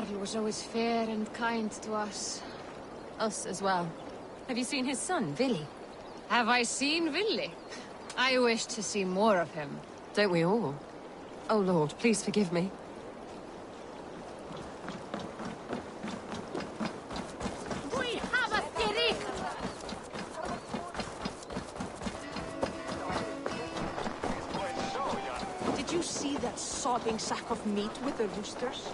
Jarl was always fair and kind to us. Us as well. Have you seen his son, Vili? Have I seen Vili? I wish to see more of him. Don't we all? Oh Lord, please forgive me. Did you see that sobbing sack of meat with the roosters?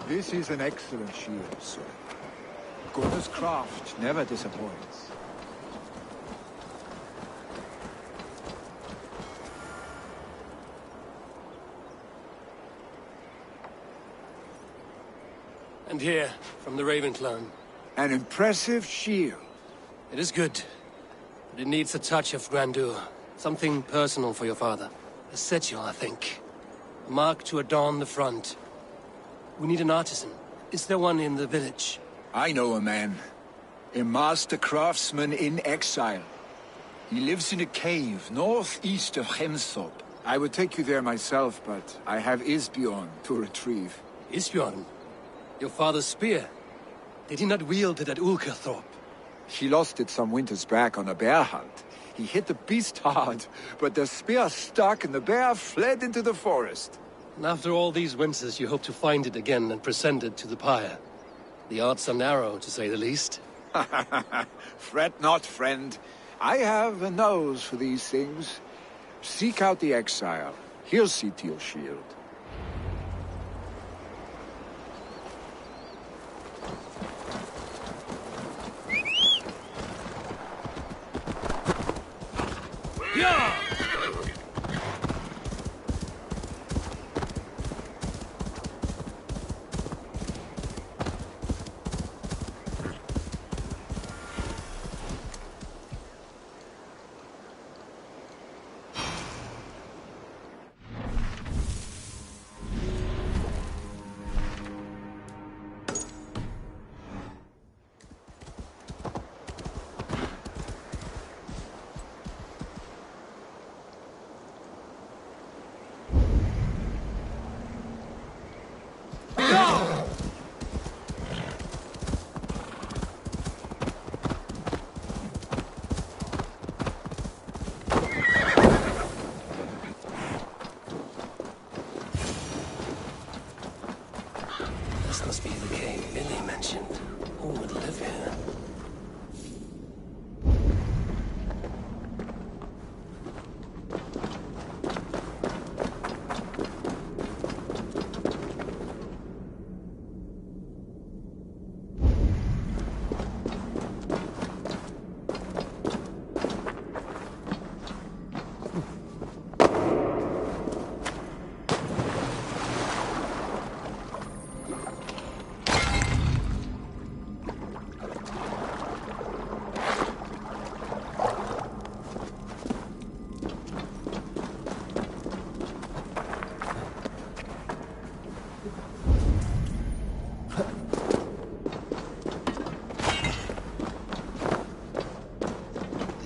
This is an excellent shield, sir. Gunner's craft never disappoints. And here, from the Raven clan. An impressive shield. It is good, but it needs a touch of grandeur. Something personal for your father. A sigil, I think. A mark to adorn the front. We need an artisan. Is there one in the village? I know a man. A master craftsman in exile. He lives in a cave northeast of Hemthorpe. I would take you there myself, but I have Isbjorn to retrieve. Isbjorn? Your father's spear? Did he not wield it at Ulkerthorpe? He lost it some winters back on a bear hunt. He hit the beast hard, but the spear stuck and the bear fled into the forest. And after all these winters, you hope to find it again and present it to the pyre. The odds are narrow, to say the least. Fret not, friend. I have a nose for these things. Seek out the exile. He'll see to your shield. Yeah!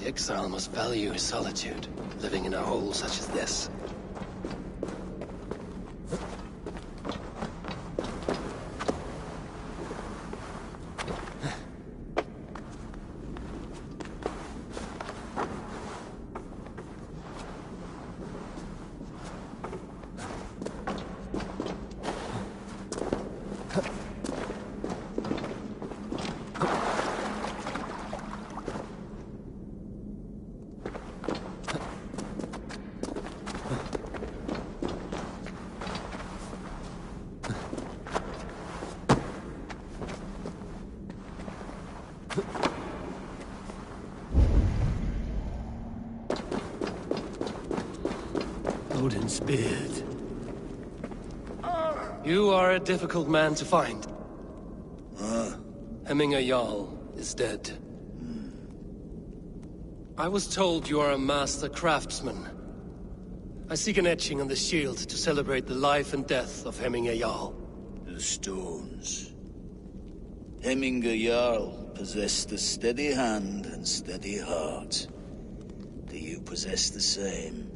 The exile must value his solitude, living in a hole such as this. Odin's beard. You are a difficult man to find. Hemminger Jarl is dead. I was told you are a master craftsman. I seek an etching on the shield to celebrate the life and death of Hemminger Jarl. The stones. Hemminger Jarl possessed a steady hand and steady heart. Do you possess the same?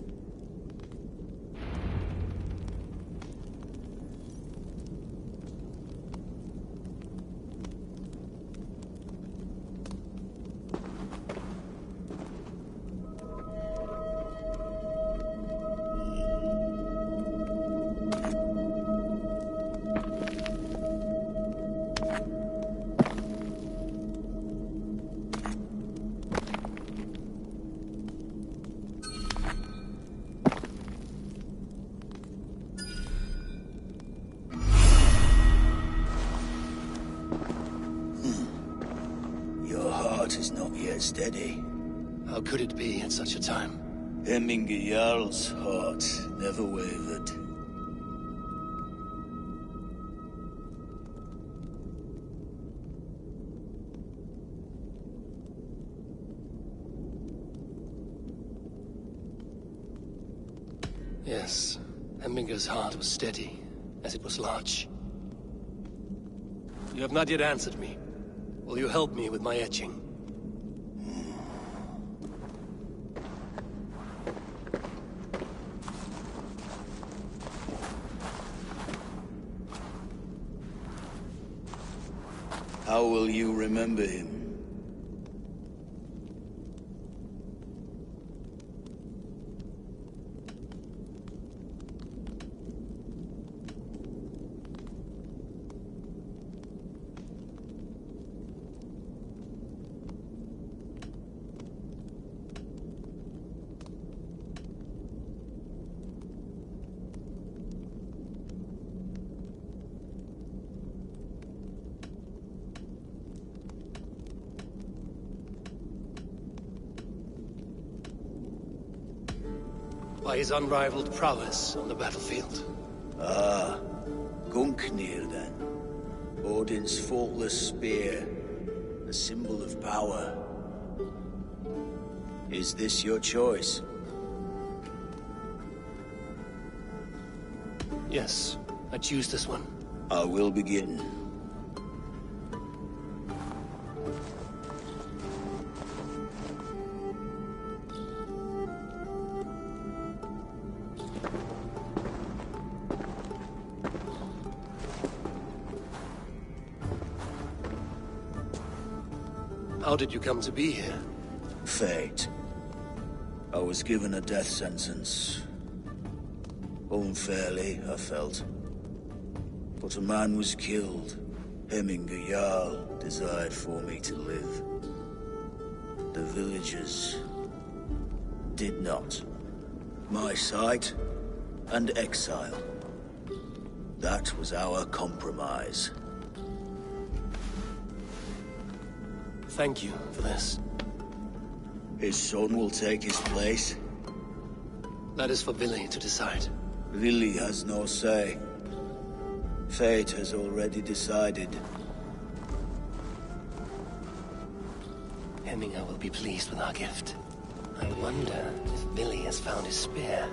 Is not yet steady. How could it be at such a time? Hemminger Jarl's heart never wavered. Yes, Hemminger's heart was steady, as it was large. You have not yet answered me. Will you help me with my etching? How will you remember him? By his unrivaled prowess on the battlefield. Ah, Gungnir then. Odin's faultless spear, a symbol of power. Is this your choice? Yes, I choose this one. I will begin. How did you come to be here? Fate. I was given a death sentence. Unfairly, I felt. But a man was killed. Hemminger Jarl desired for me to live. The villagers did not. My sight and exile. That was our compromise. Thank you for this. His son will take his place. That is for Billy to decide. Lily has no say. Fate has already decided. Hemminger will be pleased with our gift. I wonder if Billy has found his spear.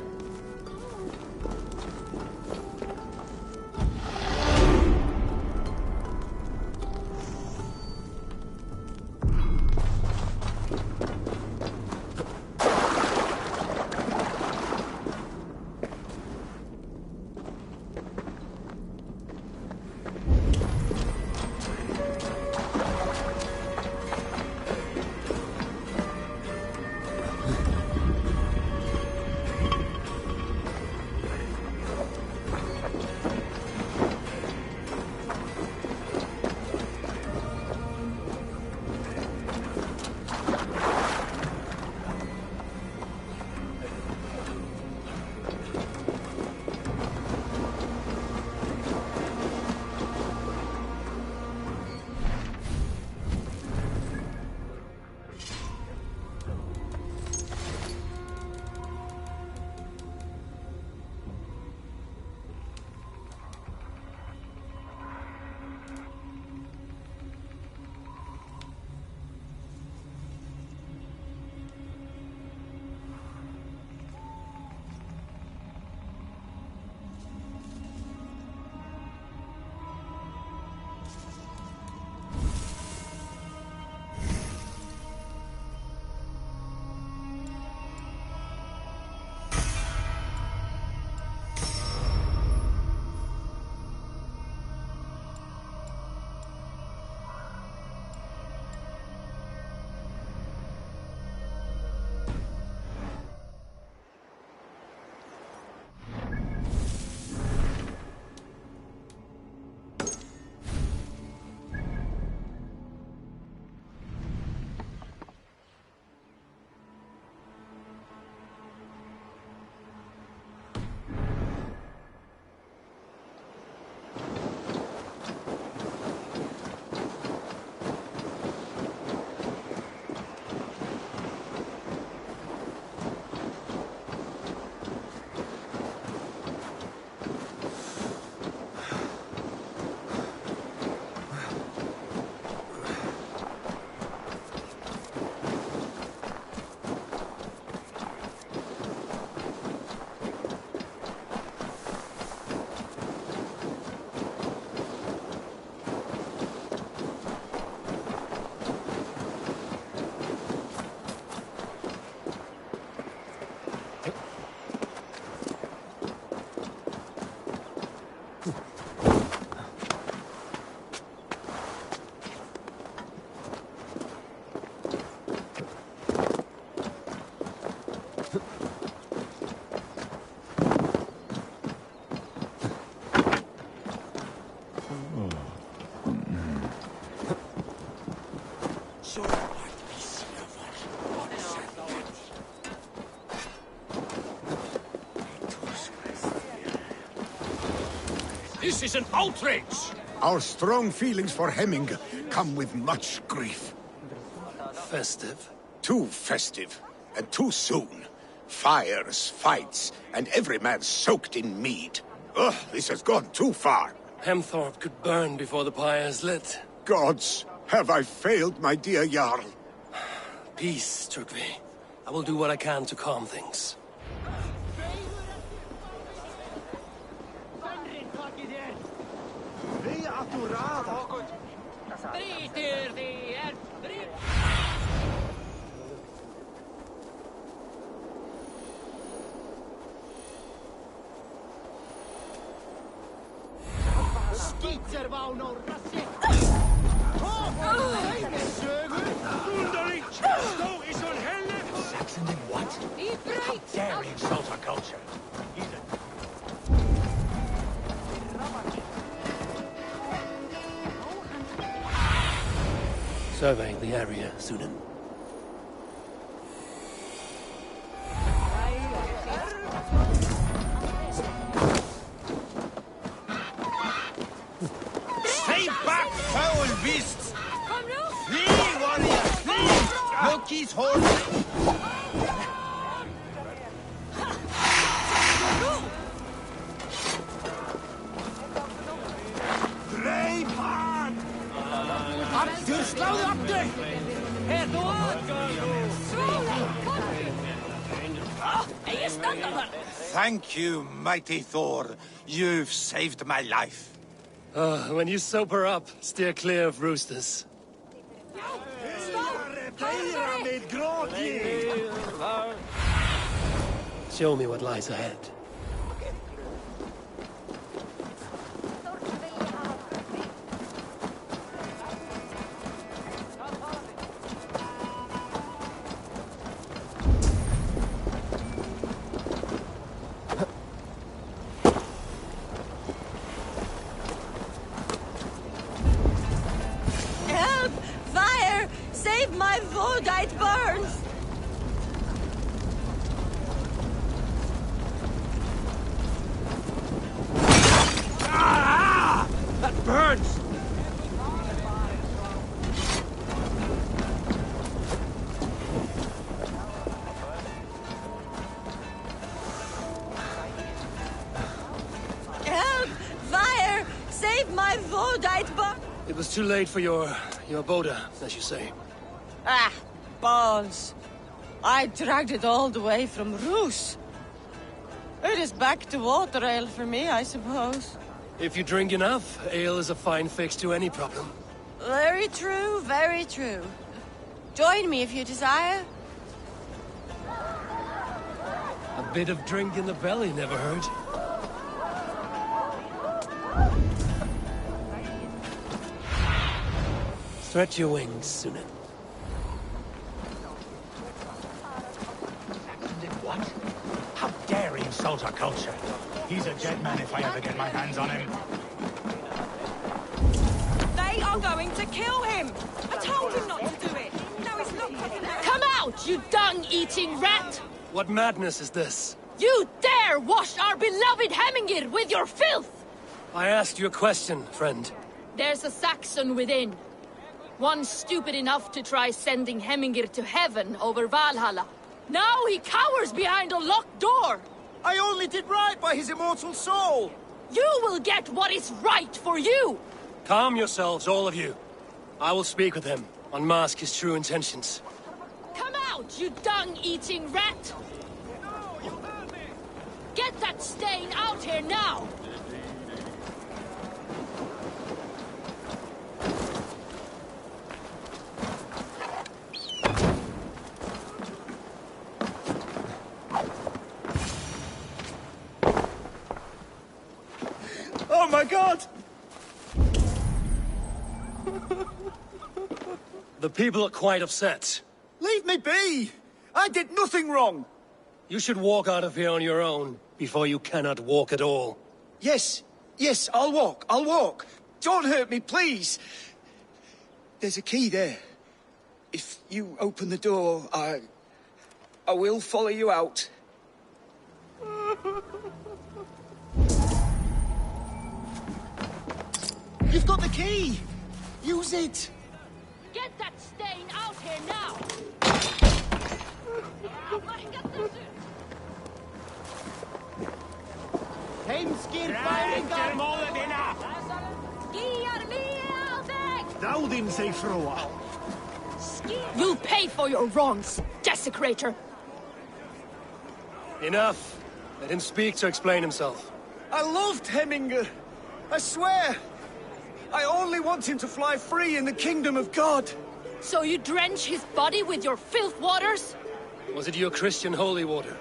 This is an outrage! Our strong feelings for Hemming come with much grief. Festive? Too festive, and too soon. Fires, fights, and every man soaked in mead. Ugh, this has gone too far. Hemthorpe could burn before the pyre's lit. Gods, have I failed my dear Jarl? Peace, Turkvi. I will do what I can to calm things. Saxon did what? How dare he insult our culture? Surveying the area, Sunan. Stay back, foul beasts! Flee, warriors, flee! Loki's horse! Thank you, mighty Thor. You've saved my life. When you sober up, steer clear of roosters. Show me what lies ahead. Help! Fire! Save my Vodite burns! Ah! That burns! Help! Fire! Save my Vodite burns! It was too late for your boda, as you say. Ah, balls. I dragged it all the way from Roos. It is back to water ale for me, I suppose. If you drink enough, ale is a fine fix to any problem. Very true, very true. Join me if you desire. A bit of drink in the belly never hurt. Stretch your wings, Sunan. Saxon did what? How dare he insult our culture? He's a dead man if I ever get my hands on him. They are going to kill him! I told him not to do it! Now he's not coming back! Come out, you dung-eating rat! What madness is this? You dare wash our beloved Hemmingir with your filth! I asked you a question, friend. There's a Saxon within. One stupid enough to try sending Hemmingir to heaven over Valhalla. Now he cowers behind a locked door! I only did right by his immortal soul! You will get what is right for you! Calm yourselves, all of you. I will speak with him, unmask his true intentions. Come out, you dung-eating rat! Get that stain out here now! Oh my god! The people are quite upset. Leave me be! I did nothing wrong! You should walk out of here on your own, before you cannot walk at all. Yes, I'll walk. Don't hurt me, please. There's a key there. If you open the door, I will follow you out. You've got the key! Use it! Get that stain out here now! Heimskir bæringar! Dáðinn sig fróa! You'll pay for your wrongs, desecrator! Enough! Let him speak to explain himself. I loved Hemminger. I swear. I only want him to fly free in the kingdom of God. So you drench his body with your filth waters? Was it your Christian holy water?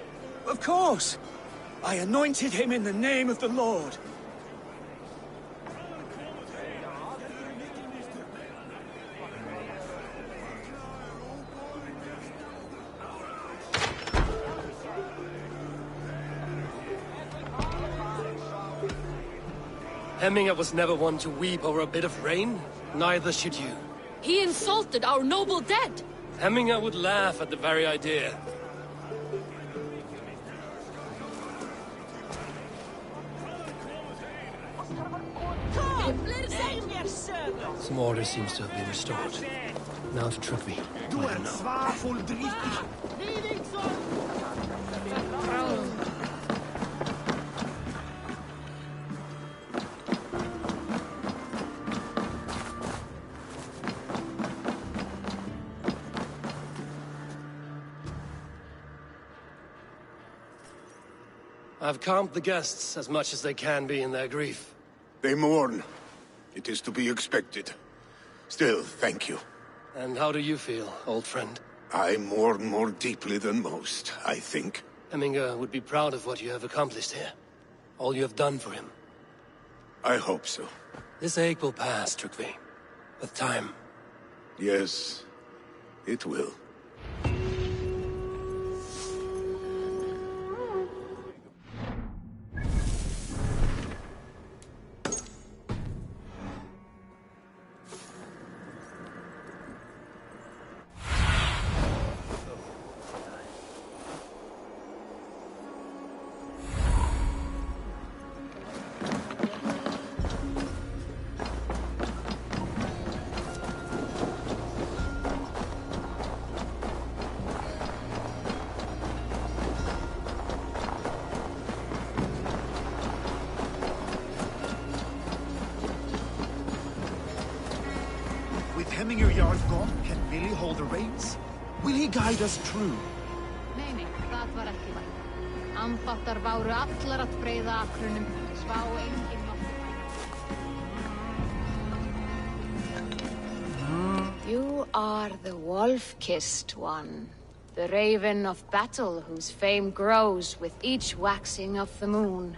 Of course. I anointed him in the name of the Lord. Hemminger was never one to weep over a bit of rain. Neither should you. He insulted our noble dead. Hemminger would laugh at the very idea. Some order seems to have been restored. Now to Trugby. I've calmed the guests as much as they can be in their grief. They mourn. It is to be expected. Still, thank you. And how do you feel, old friend? I mourn more deeply than most, I think. Hemminger would be proud of what you have accomplished here. All you have done for him. I hope so. This ache will pass, Trugby. With time. Yes, it will. Hemminger Jarl gone, can Billy hold the reins? Will he guide us true? Nei, það var ekki vænt. Ambáttar váru allar að breiða akrunum, svá enginn nokkuð. You are the wolf-kissed one. The raven of battle whose fame grows with each waxing of the moon.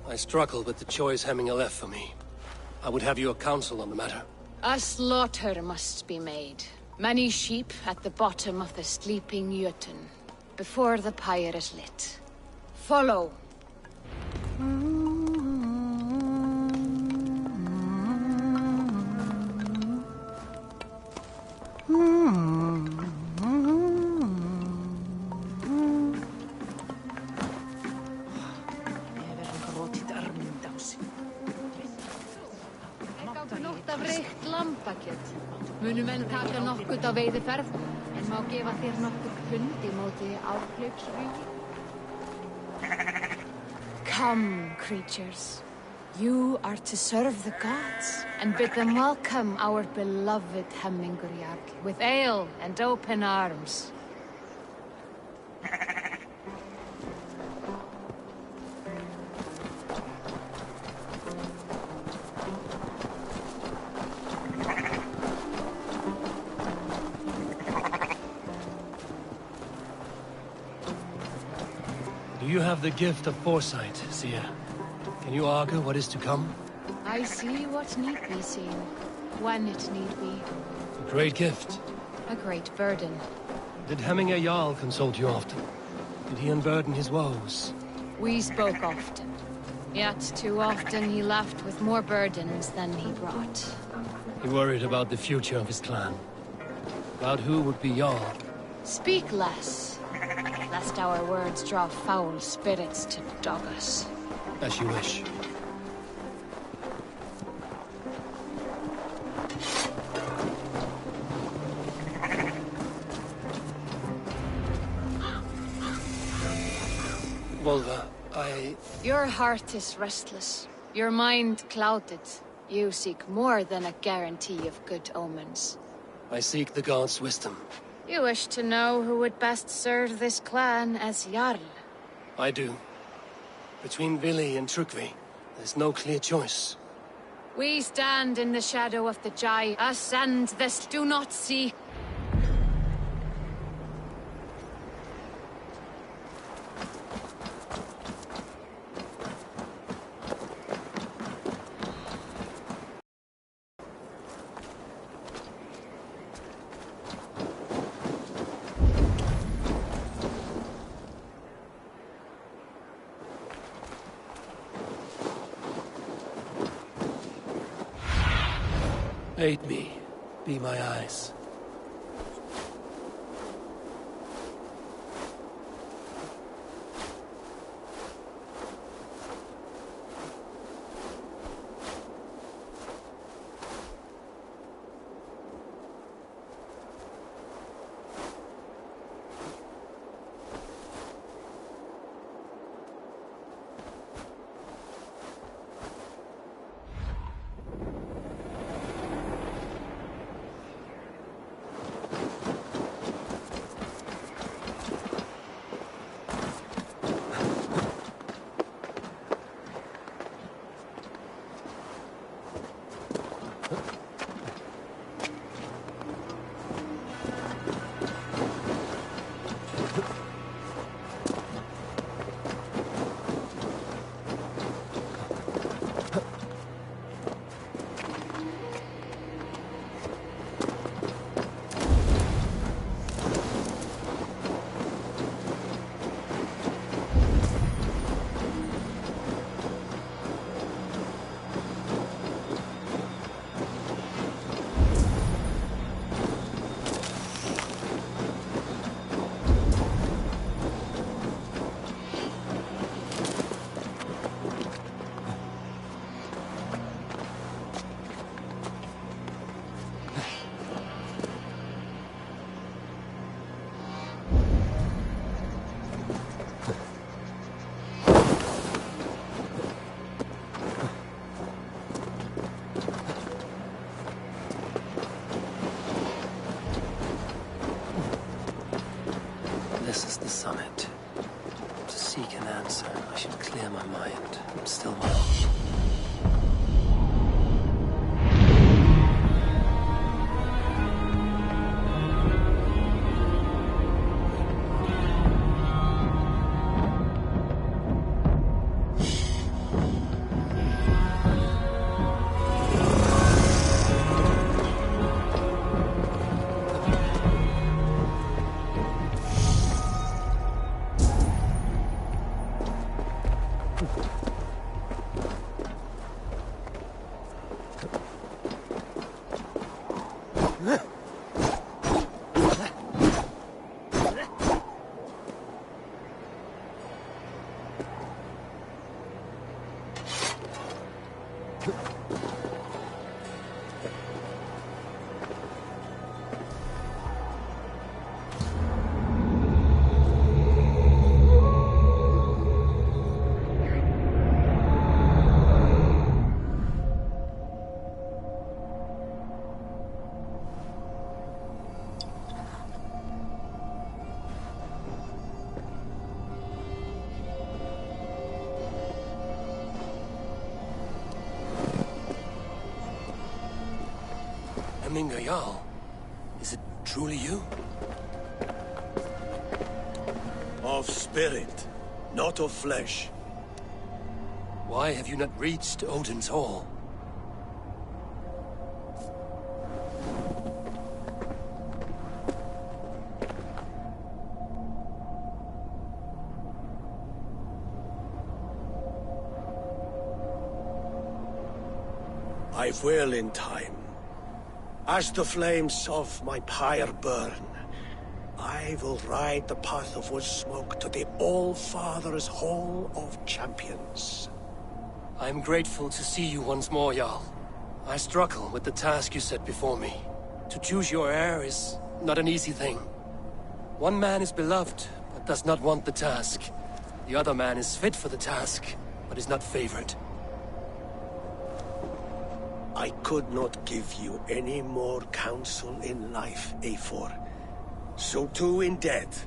I struggle with the choice Hemminger left for me. I would have your counsel on the matter. A slaughter must be made. Many sheep at the bottom of the sleeping Jötun, before the pyre is lit. Follow. Munum menn taka nokkurt á veiðiferð, en má gefa þér nokkur pund í móti áhlaugsvígi. Come, creatures. You are to serve the gods, and bid them welcome our beloved Hemminger Jarl, with ale and open arms. You have the gift of foresight, Seer. Can you augur what is to come? I see what need be seen, when it need be. A great gift. A great burden. Did Hemminger Jarl consult you often? Did he unburden his woes? We spoke often. Yet too often he left with more burdens than he brought. He worried about the future of his clan. About who would be Jarl. Speak less, lest our words draw foul spirits to dog us. As you wish. Volva, Your heart is restless. Your mind clouded. You seek more than a guarantee of good omens. I seek the gods' wisdom. You wish to know who would best serve this clan as Jarl. I do. Between Vili and Trukvi, there's no clear choice. We stand in the shadow of the Jai. Us and this do not see. Aid me. Be my eyes. This is the summit. To seek an answer, I should clear my mind. Still well. Jarl, is it truly you? Of spirit, not of flesh. Why have you not reached Odin's Hall? I will in time. As the flames of my pyre burn, I will ride the path of wood smoke to the All-Father's Hall of Champions. I am grateful to see you once more, Jarl. I struggle with the task you set before me. To choose your heir is not an easy thing. One man is beloved, but does not want the task. The other man is fit for the task, but is not favored. I could not give you any more counsel in life, Eivor. So too in death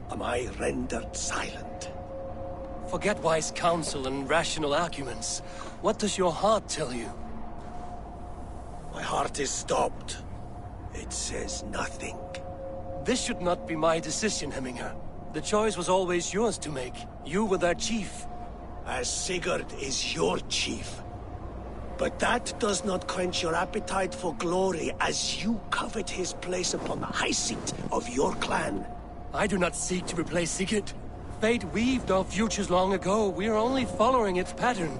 am I rendered silent. Forget wise counsel and rational arguments. What does your heart tell you? My heart is stopped. It says nothing. This should not be my decision, Hemminger. The choice was always yours to make. You were their chief. As Sigurd is your chief. But that does not quench your appetite for glory as you covet his place upon the high seat of your clan. I do not seek to replace Sigurd. Fate weaved our futures long ago. We are only following its pattern.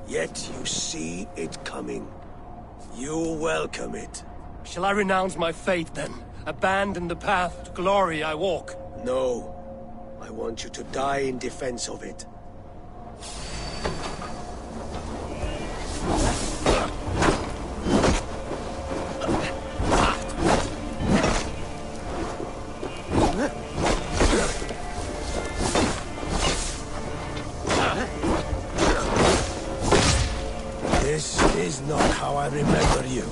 Yet you see it coming. You welcome it. Shall I renounce my faith then? Abandon the path to glory I walk? No. I want you to die in defense of it. This is not how I remember you.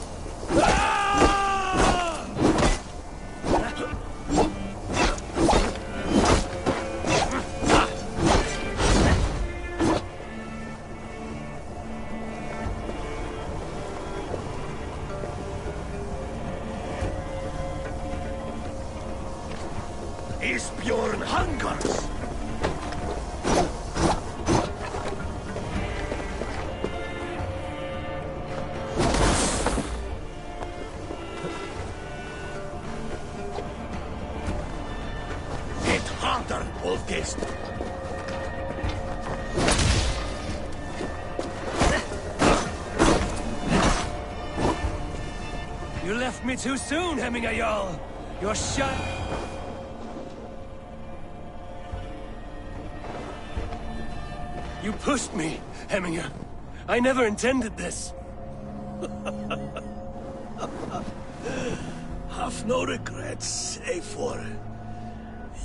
Isbjorn hungers! Hit harder, Wolfgist! You left me too soon, Hemminger Jarl. Your shot... You pushed me, Hemminger. I never intended this. Have no regrets, Eivor.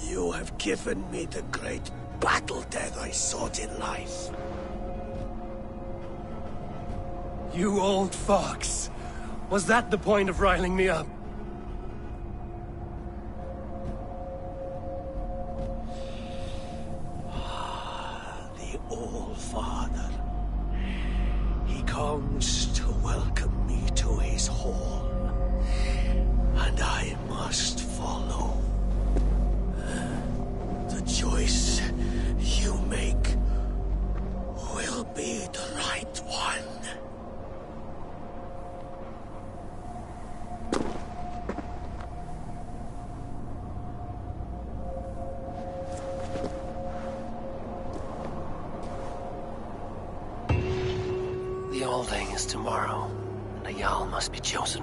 You have given me the great battle death I sought in life. You old fox. Was that the point of riling me up? Father. He comes to welcome me to his hall, and I must follow. The choice you make will be the right one. The Alding is tomorrow, and a Jarl must be chosen.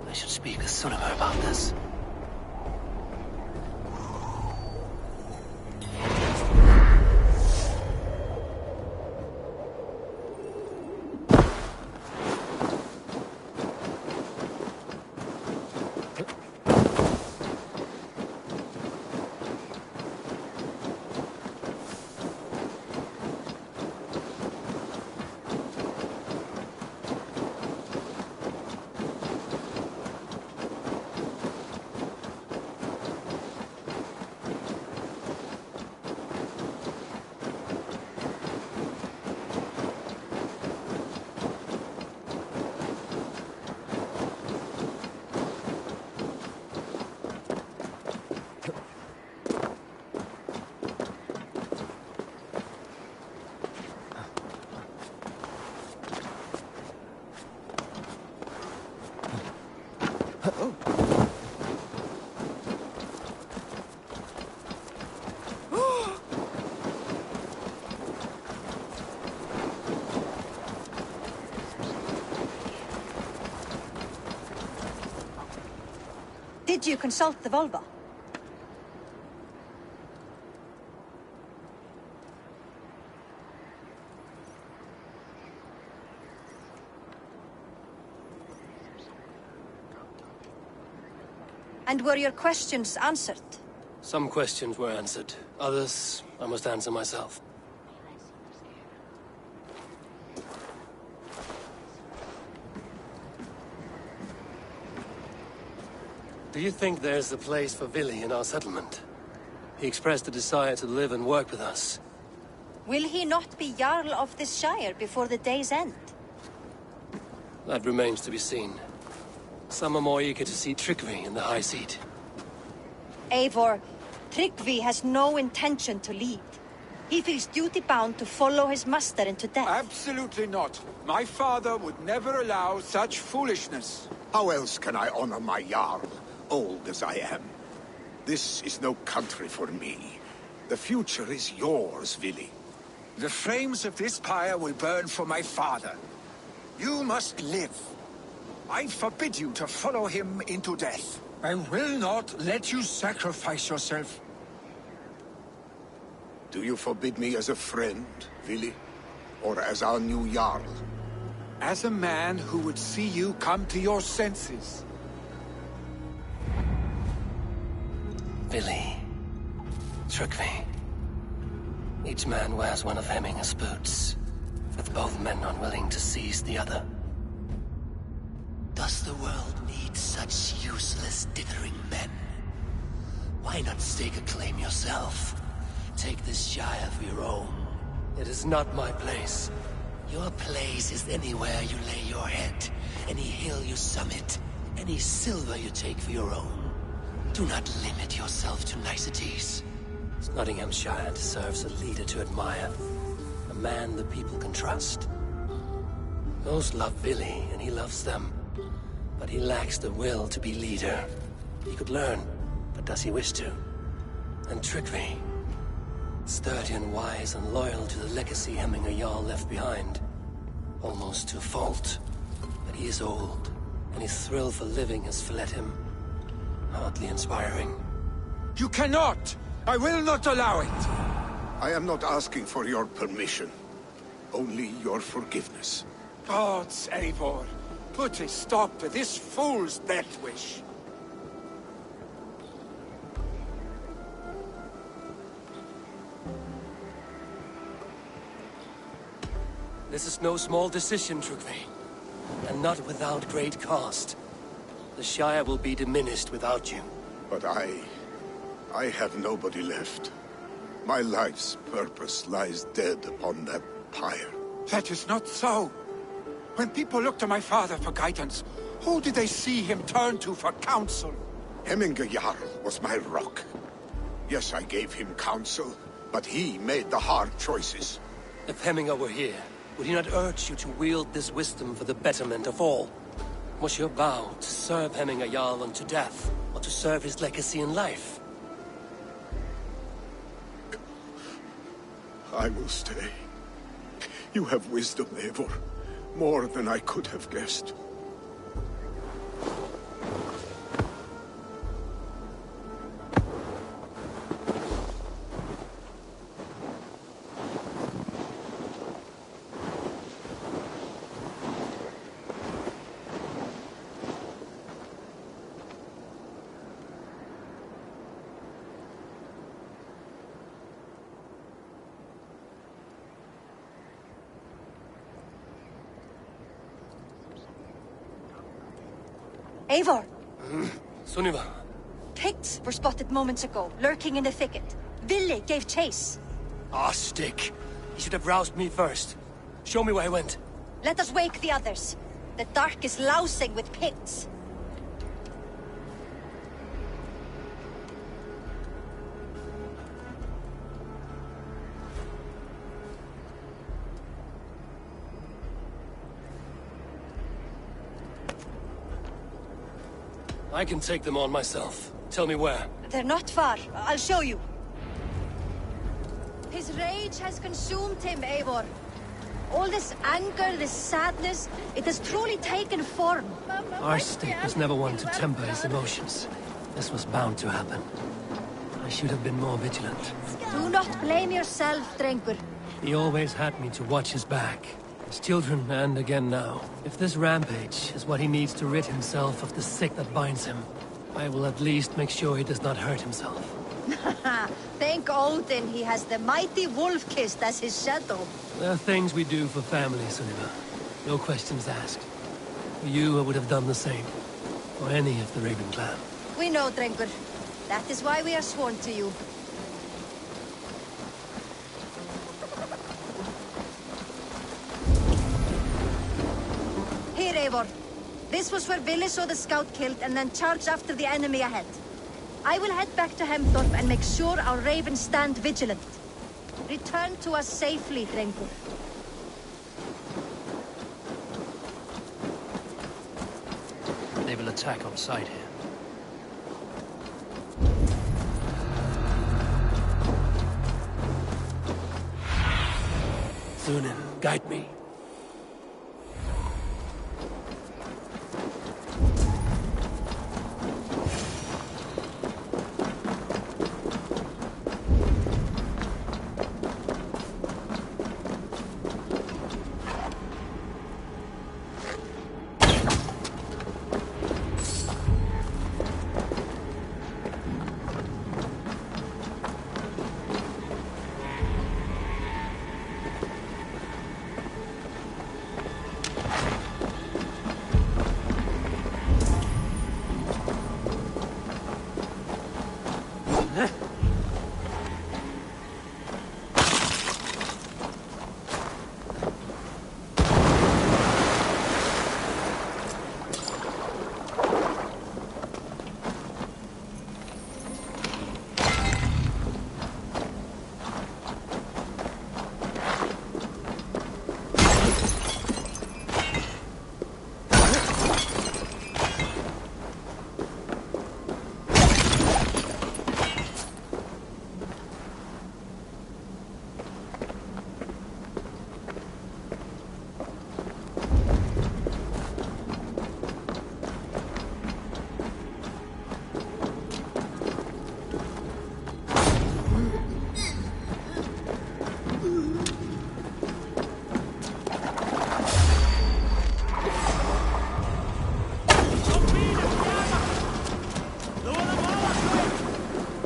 I should speak with Sunnema about this. Did you consult the Volva? And were your questions answered? Some questions were answered. Others, I must answer myself. Do you think there's a place for Vili in our settlement? He expressed a desire to live and work with us. Will he not be Jarl of this Shire before the day's end? That remains to be seen. Some are more eager to see Tryggvi in the high seat. Eivor, Tryggvi has no intention to lead. He feels duty-bound to follow his master into death. Absolutely not. My father would never allow such foolishness. How else can I honor my Jarl, old as I am? This is no country for me. The future is yours, Vili. The flames of this pyre will burn for my father. You must live. I forbid you to follow him into death. I will not let you sacrifice yourself. Do you forbid me as a friend, Vili? Or as our new Jarl? As a man who would see you come to your senses. Vili. Tryggvi. Each man wears one of Hemminger's boots, with both men unwilling to seize the other. Does the world need such useless, dithering men? Why not stake a claim yourself? Take this Shire for your own. It is not my place. Your place is anywhere you lay your head, any hill you summit, any silver you take for your own. Do not limit yourself to niceties. Nottinghamshire deserves a leader to admire. A man the people can trust. Most love Vili, and he loves them. But he lacks the will to be leader. He could learn, but does he wish to? And Tryggvi. Sturdy and wise and loyal to the legacy Hemminger Jarl left behind. Almost to a fault. But he is old, and his thrill for living has fled him. Hardly inspiring. You cannot! I will not allow it! I am not asking for your permission. Only your forgiveness. Gods, Eivor, put a stop to this fool's death wish. This is no small decision, Tryggvi. And not without great cost. The Shire will be diminished without you. But I have nobody left. My life's purpose lies dead upon that pyre. That is not so. When people look to my father for guidance, who did they see him turn to for counsel? Hemminger Jarl was my rock. Yes, I gave him counsel, but he made the hard choices. If Hemminger were here, would he not urge you to wield this wisdom for the betterment of all? Was your vow to serve Hemminger Jarl unto death, or to serve his legacy in life? I will stay. You have wisdom, Eivor. More than I could have guessed. Eivor! Sunniva. Picts were spotted moments ago, lurking in the thicket. Vili gave chase. Ah, stick. He should have roused me first. Show me where he went. Let us wake the others. The dark is lousing with Picts. I can take them on myself. Tell me where. They're not far. I'll show you. His rage has consumed him, Eivor. All this anger, this sadness, it has truly taken form. Our stick was never one to temper his emotions. This was bound to happen. I should have been more vigilant. Do not blame yourself, Drengur. He always had me to watch his back. His children, and again now. If this rampage is what he needs to rid himself of the sick that binds him, I will at least make sure he does not hurt himself. Thank Odin he has the mighty Wolf-Kissed as his shadow. There are things we do for family, Sunniva. No questions asked. For you, I would have done the same. For any of the Raven clan. We know, Drengur. That is why we are sworn to you. Here, Eivor. This was where Vili saw the scout killed and then charged after the enemy ahead. I will head back to Hemthorpe and make sure our ravens stand vigilant. Return to us safely, Drengur. They will attack on sight here. Sunan, guide me.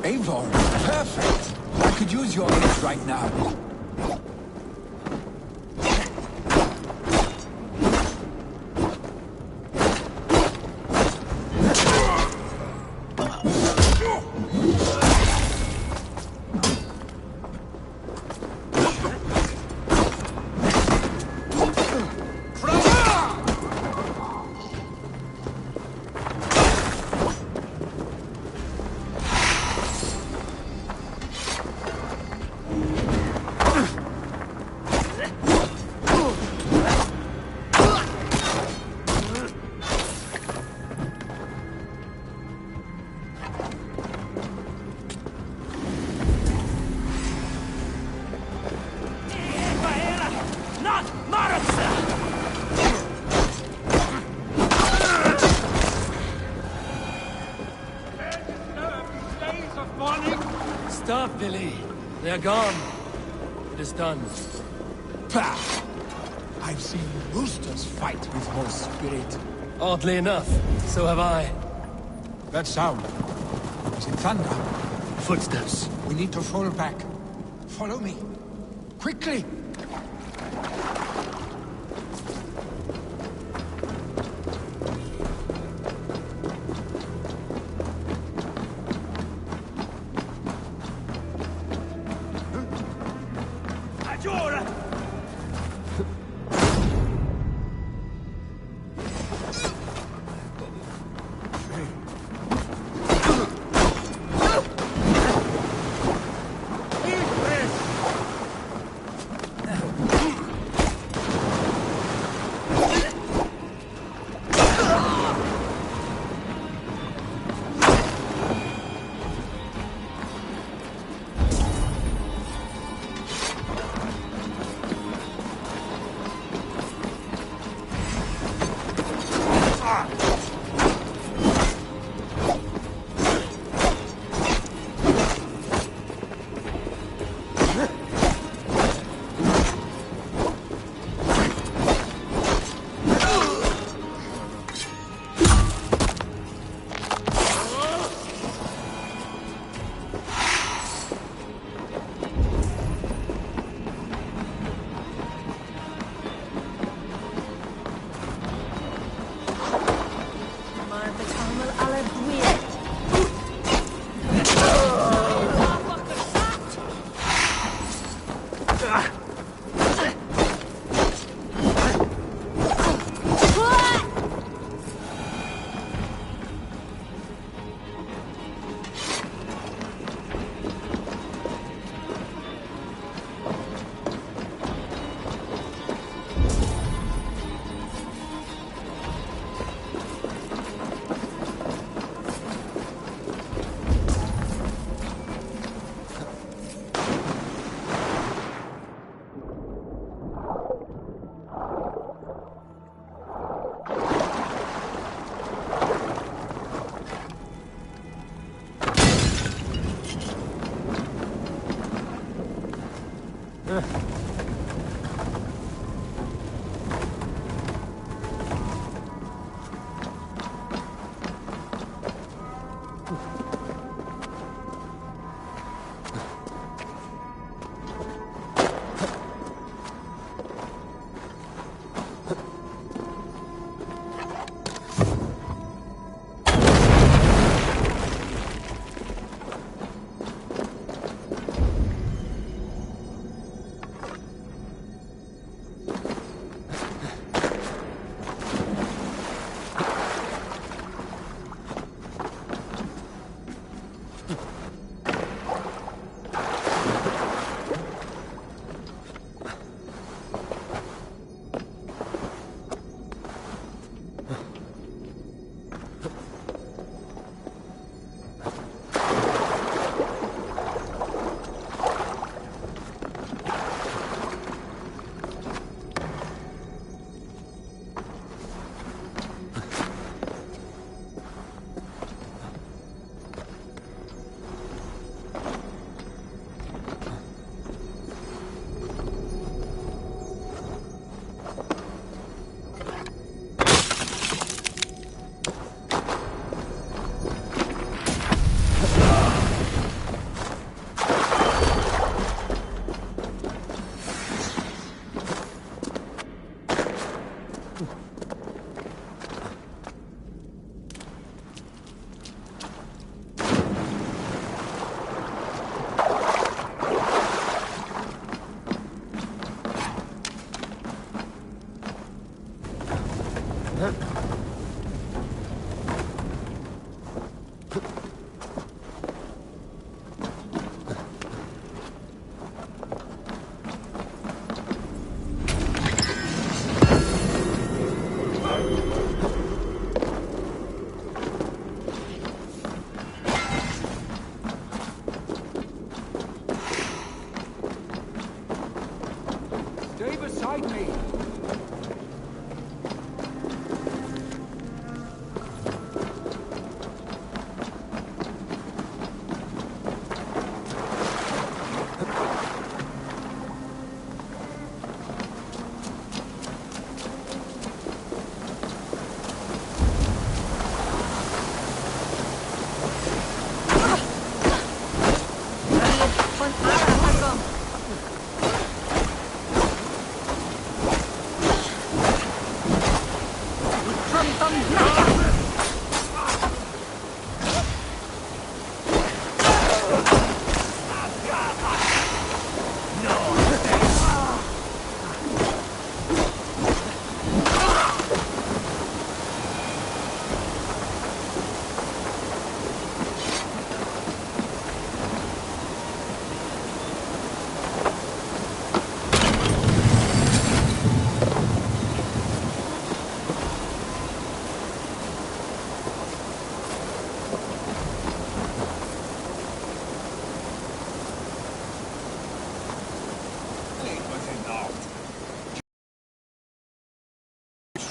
Eivor, perfect! I could use your aid right now. Stop, Billy. They're gone. It is done. Pah! I've seen roosters fight with horse spirit. Oddly enough, so have I. That sound. Is it thunder? Footsteps. We need to fall back. Follow me. Quickly!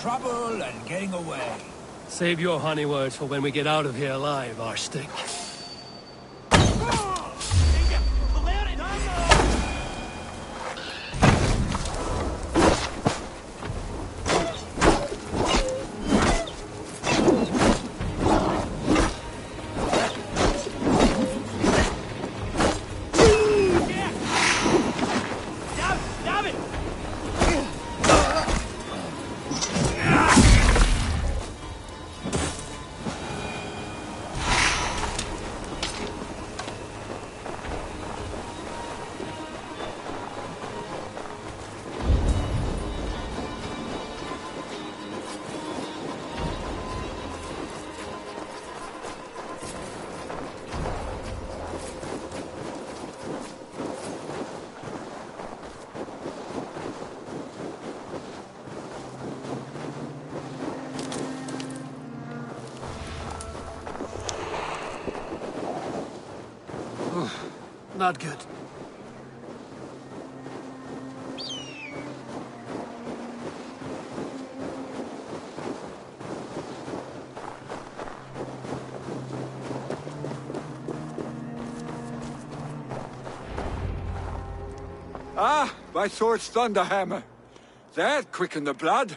Trouble and getting away. Save your honey words for when we get out of here alive, Arstick. Not good. Ah, by Thor's Thunderhammer. That quickened the blood.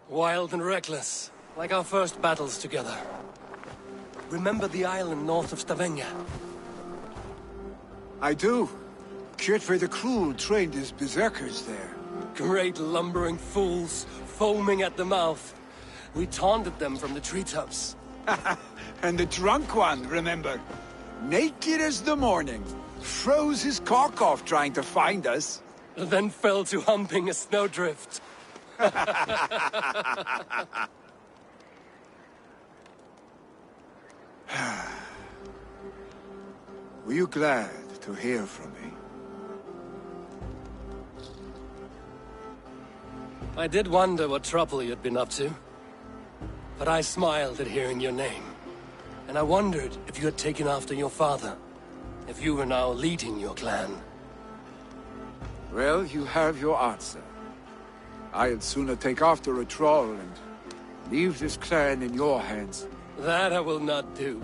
Wild and reckless, like our first battles together. Remember the island north of Stavanger? I do. Kjotve the Cruel trained his berserkers there. Great lumbering fools, foaming at the mouth. We taunted them from the treetops. And the drunk one, remember? Naked as the morning. Froze his cock off trying to find us. Then fell to humping a snowdrift. Were you glad to hear from me? I did wonder what trouble you'd been up to. But I smiled at hearing your name. And I wondered if you had taken after your father. If you were now leading your clan. Well, you have your answer. I'd sooner take after a troll and leave this clan in your hands. That I will not do.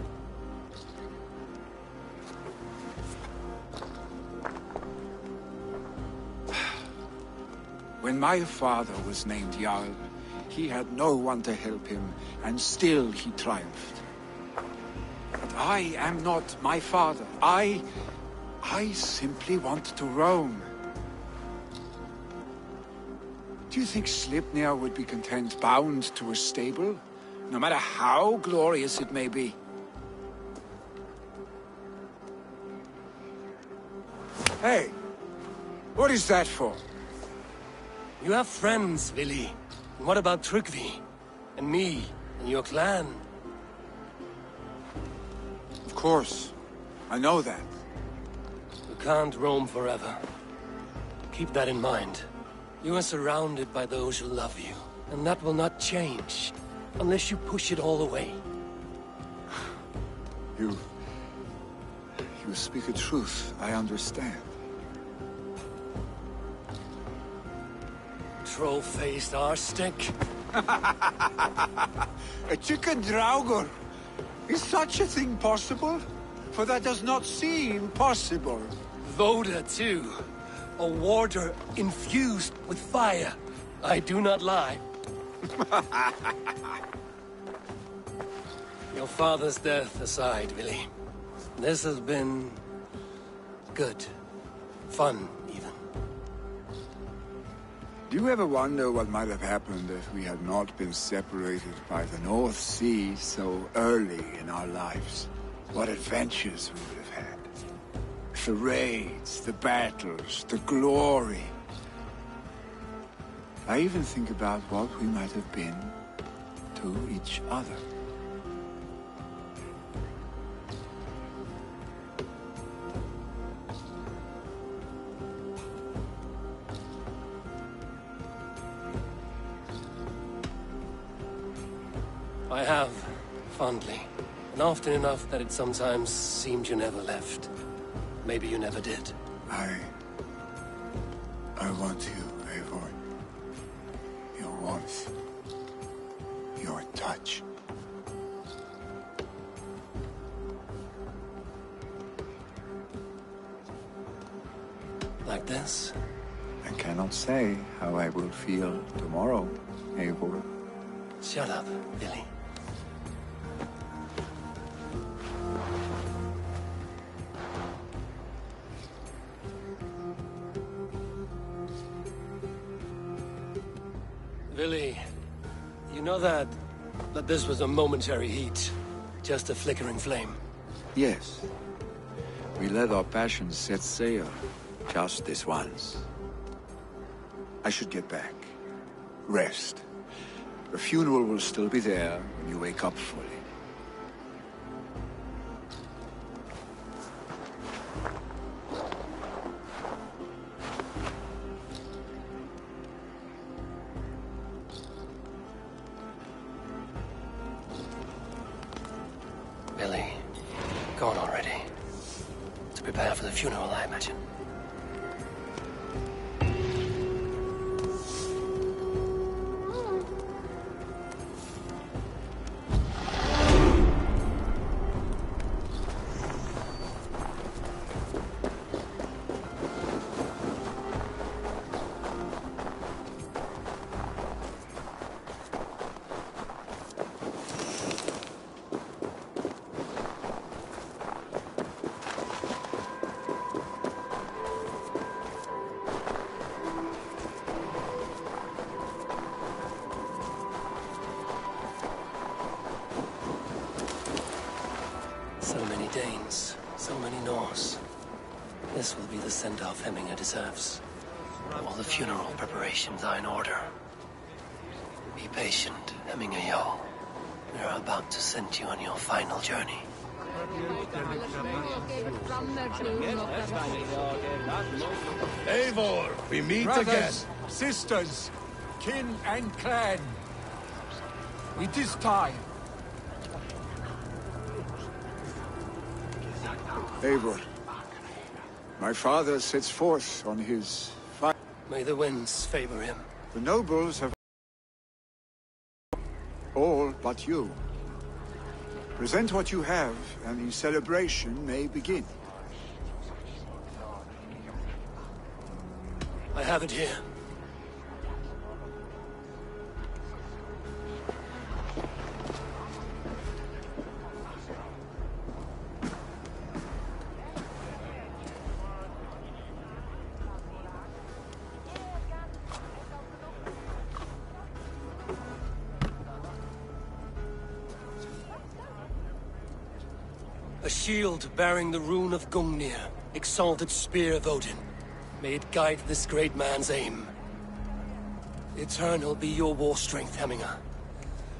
When my father was named Jarl, he had no one to help him, and still he triumphed. But I am not my father. I simply want to roam. Do you think Sleipnir would be content bound to a stable, no matter how glorious it may be? Hey, what is that for? You have friends, Vili. And what about Tryggvi? And me? And your clan? Of course. I know that. You can't roam forever. Keep that in mind. You are surrounded by those who love you. And that will not change. Unless you push it all away. You speak a truth. I understand. Troll-faced arse-stick. A chicken draugur. Is such a thing possible? For that does not seem possible. Voda, too. A warder infused with fire. I do not lie. Your father's death aside, Vili. This has been... good. Fun, even. Do you ever wonder what might have happened if we had not been separated by the North Sea so early in our lives? What adventures we would have had. The raids, the battles, the glory. I even think about what we might have been to each other. I have, fondly. And often enough that it sometimes seemed you never left. Maybe you never did. I want you, Eivor. Your warmth. Your touch. Like this? I cannot say how I will feel tomorrow, Eivor. Shut up, Billy. Billy, you know that this was a momentary heat, just a flickering flame. Yes. We let our passions set sail, just this once. I should get back. Rest. The funeral will still be there when you wake up fully. Billy, gone already. To prepare for the funeral, I imagine. many Norse. This will be the send-off Hemminger deserves. All the funeral preparations are in order. Be patient, Hemminger Jarl. We are about to send you on your final journey. Eivor, we meet Brothers, again. sisters, kin and clan. It is time. Eivor, my father sets forth on his fight. May the winds favor him. The nobles have all but you. Present what you have, and the celebration may begin. I have it here. A shield bearing the rune of Gungnir, exalted spear of Odin. May it guide this great man's aim. Eternal be your war strength, Hemminger.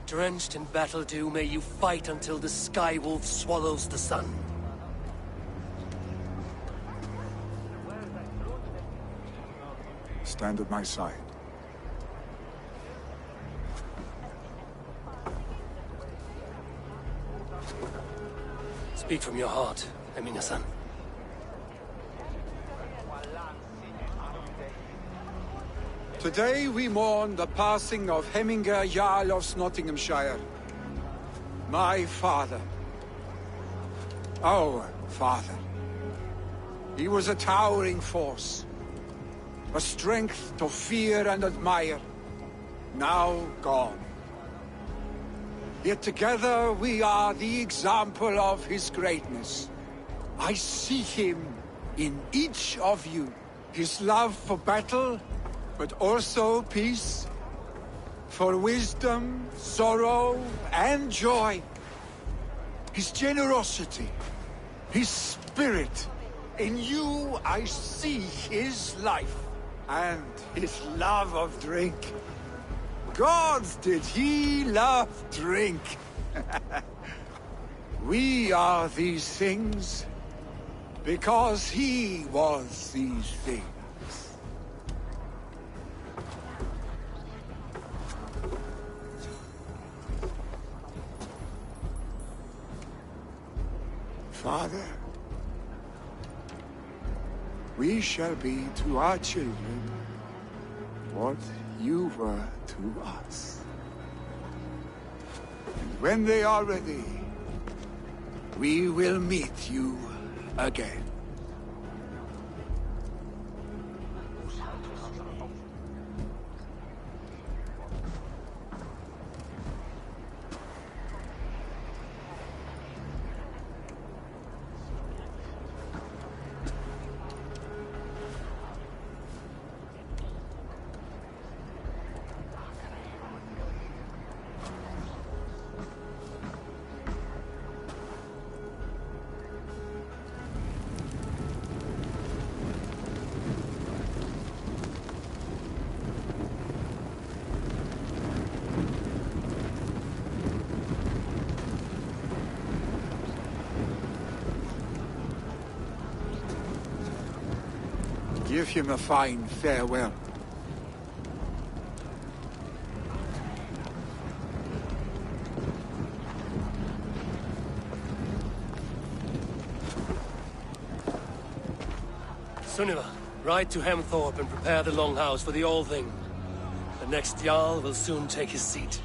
Drenched in battle dew, may you fight until the sky wolf swallows the sun. Stand at my side. Speak from your heart, Hemminger-son. Today we mourn the passing of Hemminger Jarl of Nottinghamshire. My father. Our father. He was a towering force. A strength to fear and admire. Now gone. Yet together we are the example of his greatness. I see him in each of you. His love for battle, but also peace. For wisdom, sorrow, and joy. His generosity, his spirit. In you I see his life, and his love of drink. Gods, did he love drink! We are these things because he was these things. Father, we shall be to our children what you were to us. And when they are ready, we will meet you again. Give him a fine farewell. Sunniva, ride to Hemthorpe and prepare the Longhouse for the All-Thing. The next Jarl will soon take his seat.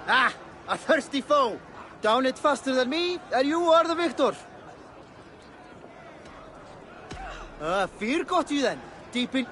Ah, a thirsty foe! Down it faster than me, and you are the victor! Fear got you then, deep in...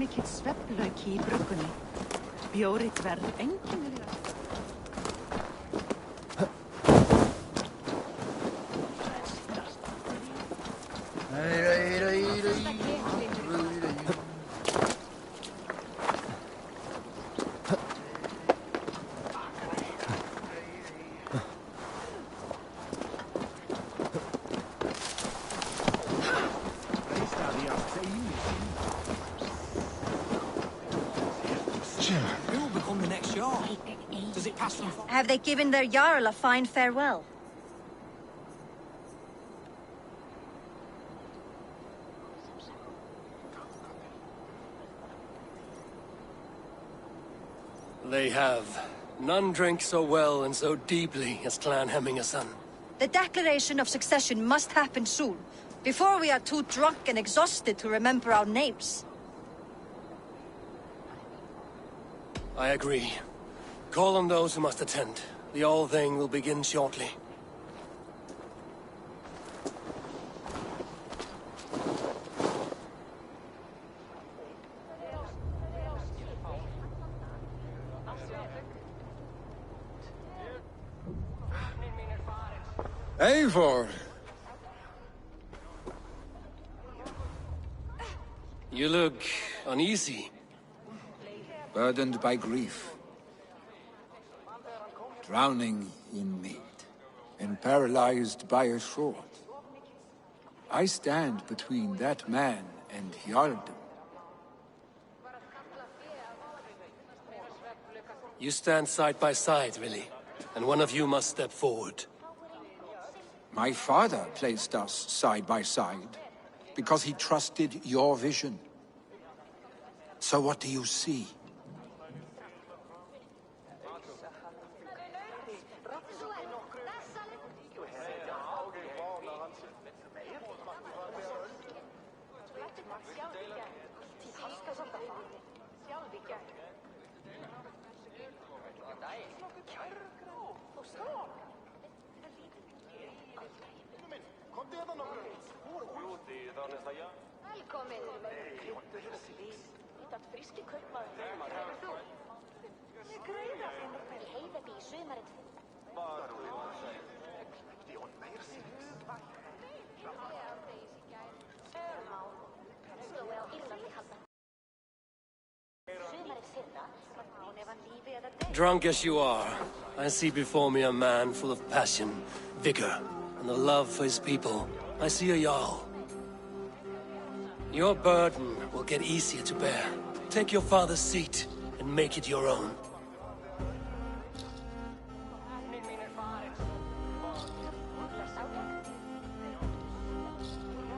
mikill svefnlauki í bruggunni. Bjórið verður einkennilega. Who will become the next Jarl? Does it pass from... Have they given their Jarl a fine farewell? They have. None drank so well and so deeply as Clan Hemmingerson. The declaration of succession must happen soon, before we are too drunk and exhausted to remember our names. I agree. Call on those who must attend. The All-Thing will begin shortly. Eivor! You look uneasy. Burdened by grief. Drowning in mead. And paralyzed by a sword. I stand between that man and Hjarldum. You stand side by side, really. And one of you must step forward. My father placed us side by side, because he trusted your vision. So what do you see? Drunk as you are, I see before me a man full of passion, vigor, and a love for his people. I see a Jarl. Your burden will get easier to bear. Take your father's seat and make it your own.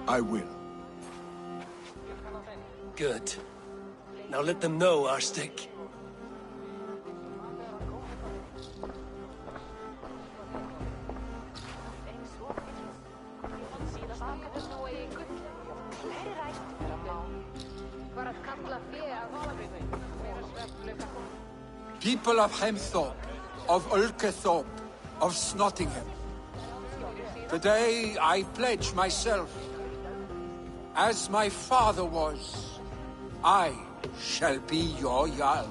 I will. Good. Now let them know our stick. People of Hemthorpe, of Ulkethorpe, of Snottingham. Today I pledge myself, as my father was, I shall be your Jarl.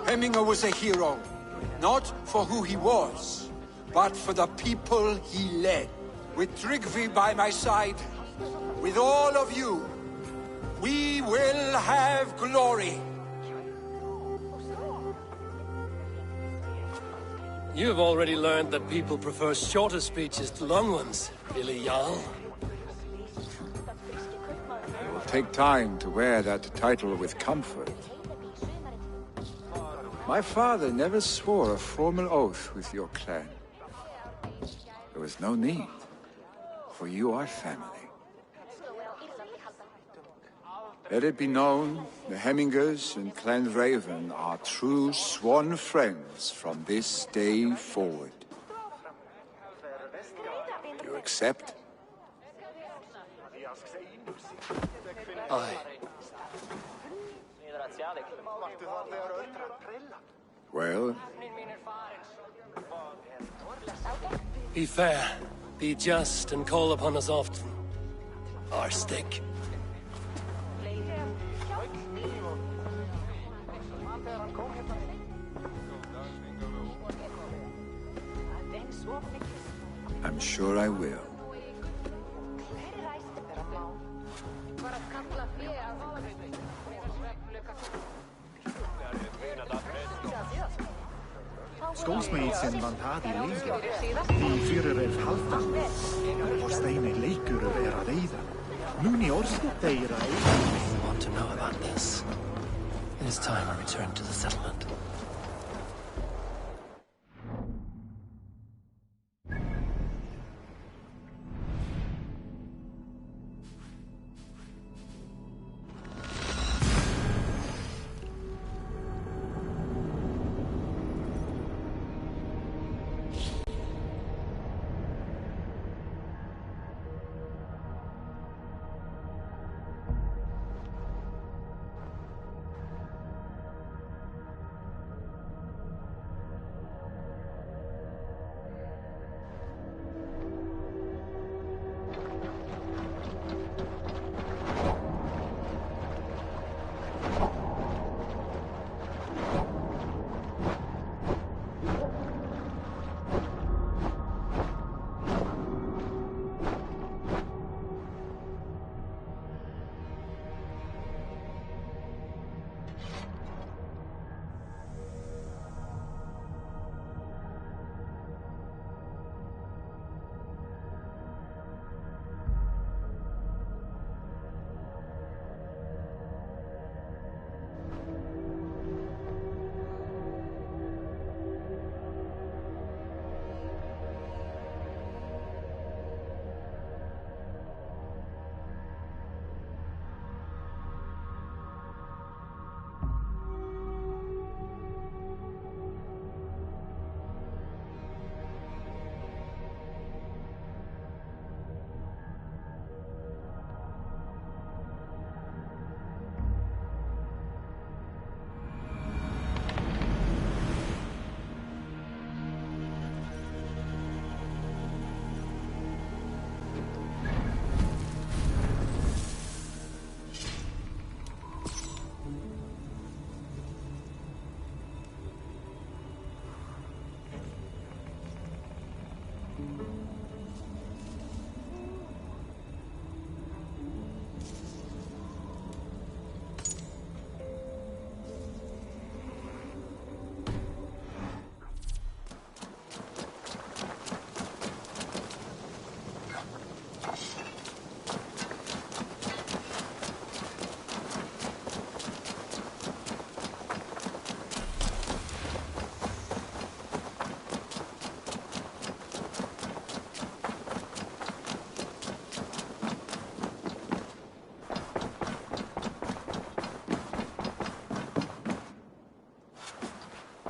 Hemminger was a hero, not for who he was, but for the people he led. With Tryggvi by my side, with all of you, we will have glory. You've already learned that people prefer shorter speeches to long ones, really, Jarl. It will take time to wear that title with comfort. My father never swore a formal oath with your clan. There was no need, for you are family. Let it be known, the Hemmingers and Clan Raven are true sworn friends from this day forward. You accept? Aye. Well? Be fair, be just, and call upon us often. Our stick. Sure I will. Skólsmeid sem van það í lengi. Því fyrir haldan. Og steinir leikur að eyða. Núni orðið þeirra eyða. You want to know about this? It is time I return to the settlement.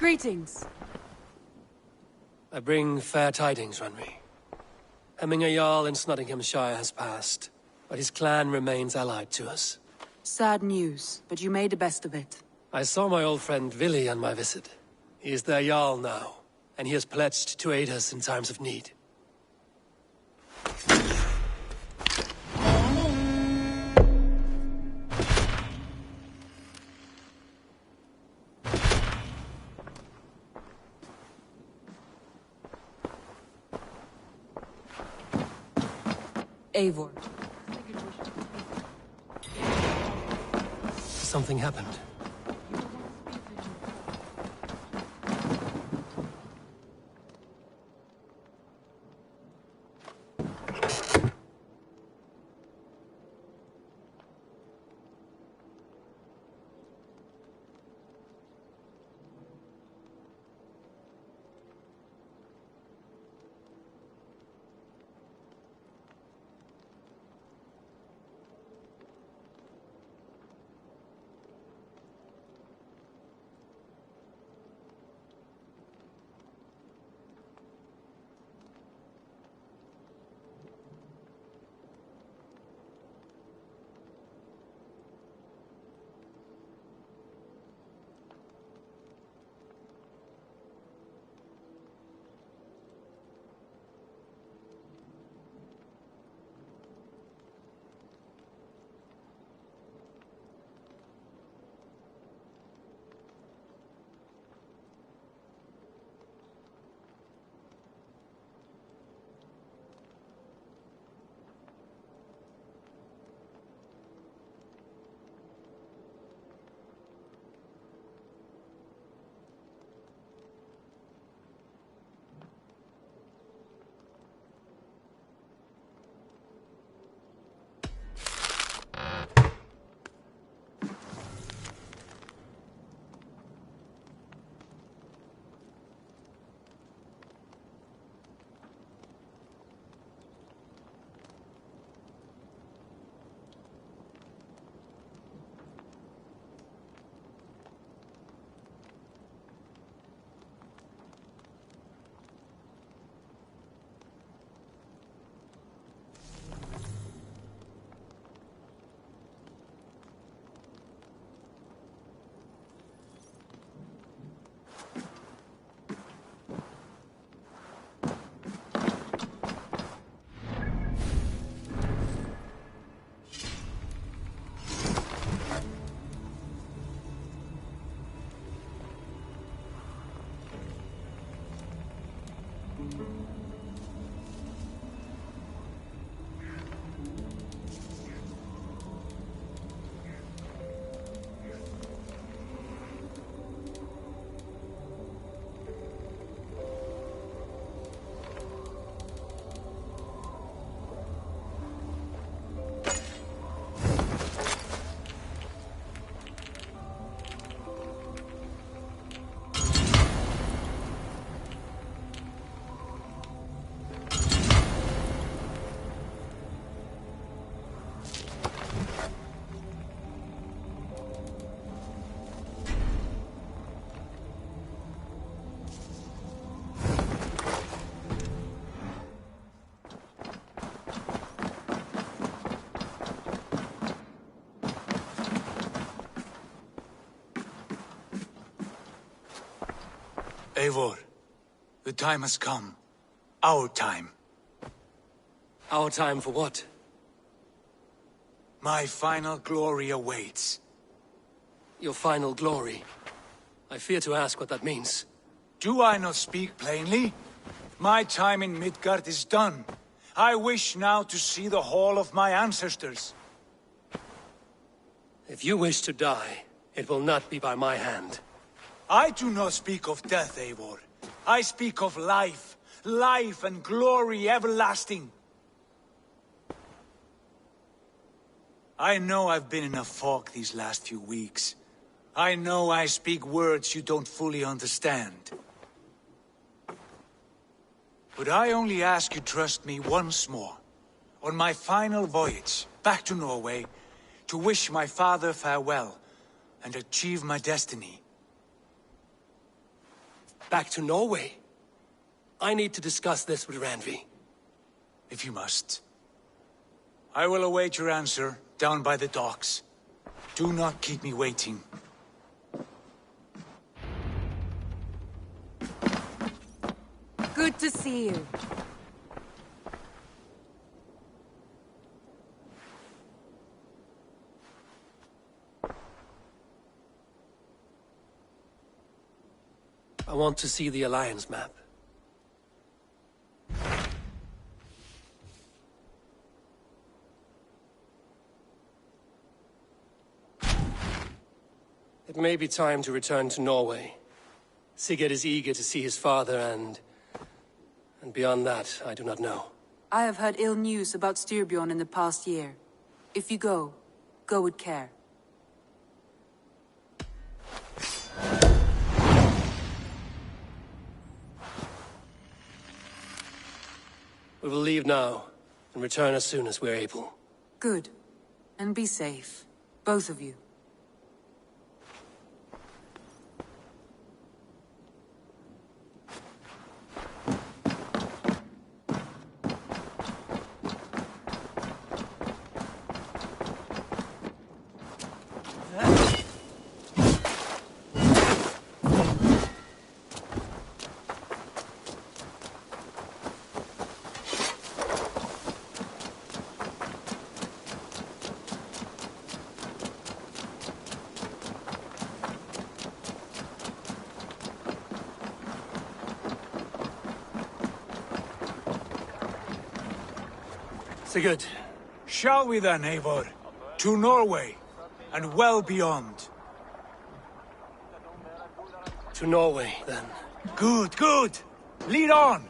Greetings. I bring fair tidings, Runry. Hemminger Jarl in Nottinghamshire has passed, but his clan remains allied to us. Sad news, but you made the best of it. I saw my old friend Vili on my visit. He is their Jarl now, and he has pledged to aid us in times of need. Eivor. Something happened. Eivor, the time has come. Our time. Our time for what? My final glory awaits. Your final glory? I fear to ask what that means. Do I not speak plainly? My time in Midgard is done. I wish now to see the hall of my ancestors. If you wish to die, it will not be by my hand. I do not speak of death, Eivor. I speak of life. Life and glory everlasting. I know I've been in a fog these last few weeks. I know I speak words you don't fully understand. But I only ask you trust me once more, on my final voyage back to Norway, to wish my father farewell and achieve my destiny. Back to Norway? I need to discuss this with Randvi. If you must. I will await your answer down by the docks. Do not keep me waiting. Good to see you. I want to see the Alliance map. It may be time to return to Norway. Sigurd is eager to see his father and beyond that, I do not know. I have heard ill news about Styrbjorn in the past year. If you go, go with care. We will leave now, and return as soon as we're able. Good. And be safe. Both of you. Sigurd. Shall we then, Eivor? To Norway, and well beyond. To Norway, then. Good, good! Lead on!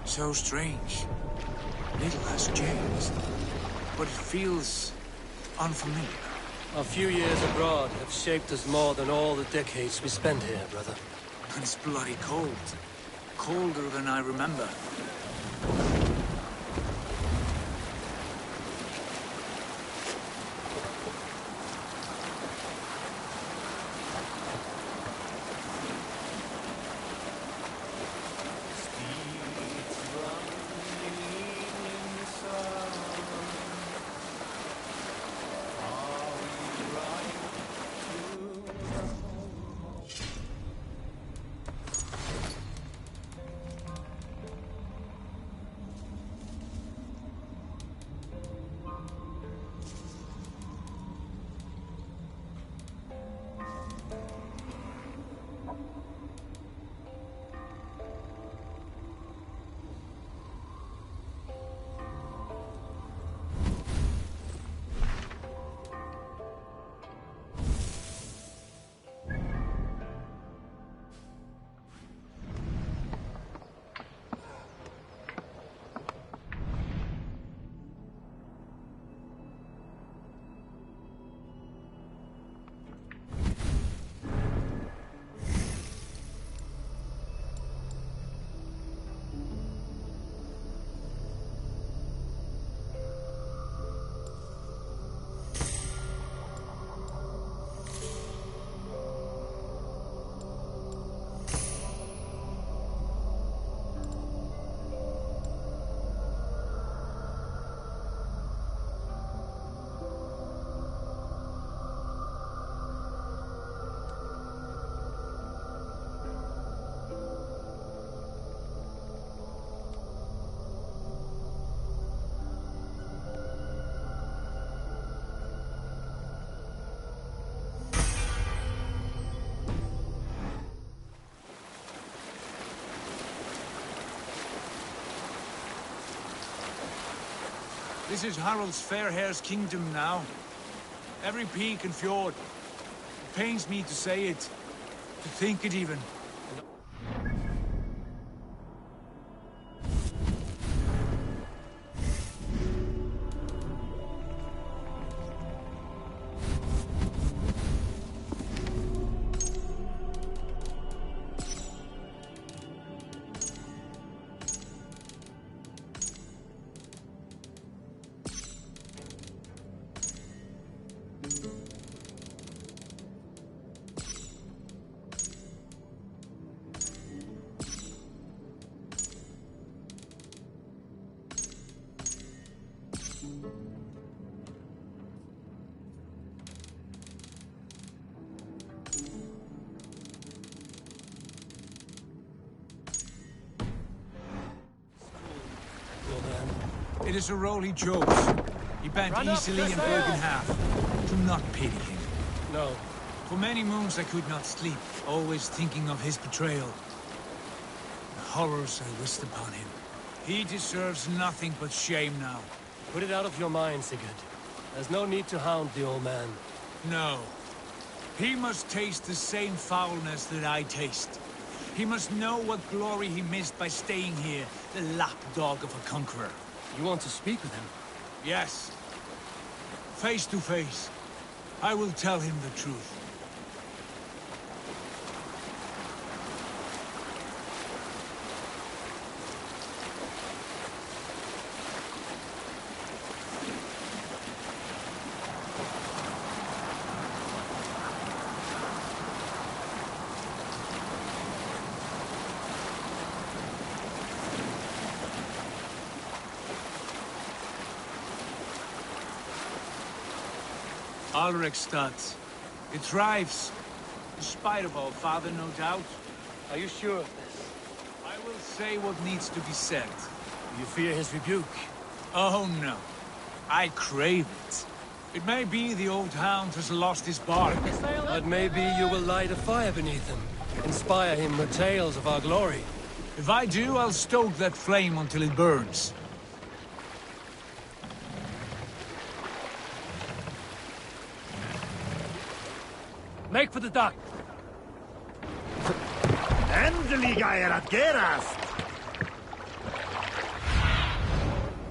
So strange. Little has changed, but it feels unfamiliar. A few years abroad have shaped us more than all the decades we spent here, brother. And it's bloody cold. Colder than I remember. This is Harald's fair hair's kingdom now. Every peak and fjord. It pains me to say it, to think it even. It is a role he chose. He bent easily and broke in half. Do not pity him. No. For many moons I could not sleep, always thinking of his betrayal. The horrors I wished upon him. He deserves nothing but shame now. Put it out of your mind, Sigurd. There's no need to hound the old man. No. He must taste the same foulness that I taste. He must know what glory he missed by staying here, the lapdog of a conqueror. You want to speak with him? Yes. Face to face. I will tell him the truth. Alrekstad. It thrives. In spite of our father, no doubt. Are you sure of this? I will say what needs to be said. You fear his rebuke? Oh, no. I crave it. It may be the old hound has lost his bark. But maybe you will light a fire beneath him. Inspire him with tales of our glory. If I do, I'll stoke that flame until it burns. Make for the dock! Endelig er at gerast!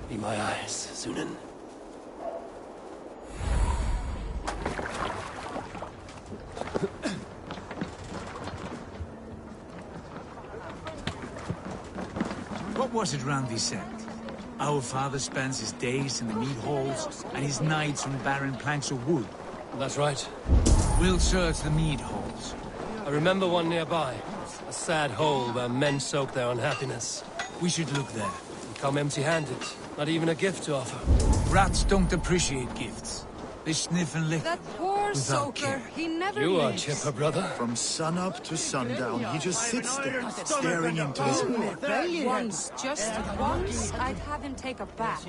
Be my eyes, Sunan. What was it Randi said? Our father spends his days in the mead halls and his nights on barren planks of wood. That's right. We'll search the mead halls. I remember one nearby. A sad hole where men soak their unhappiness. We should look there. And come empty-handed. Not even a gift to offer. Rats don't appreciate gifts. They sniff and lick. That poor soaker, care. he never You are leaves. chipper, brother. From sunup to sundown, he just sits there, staring into his work. Once, just once, I'd have him take a bath.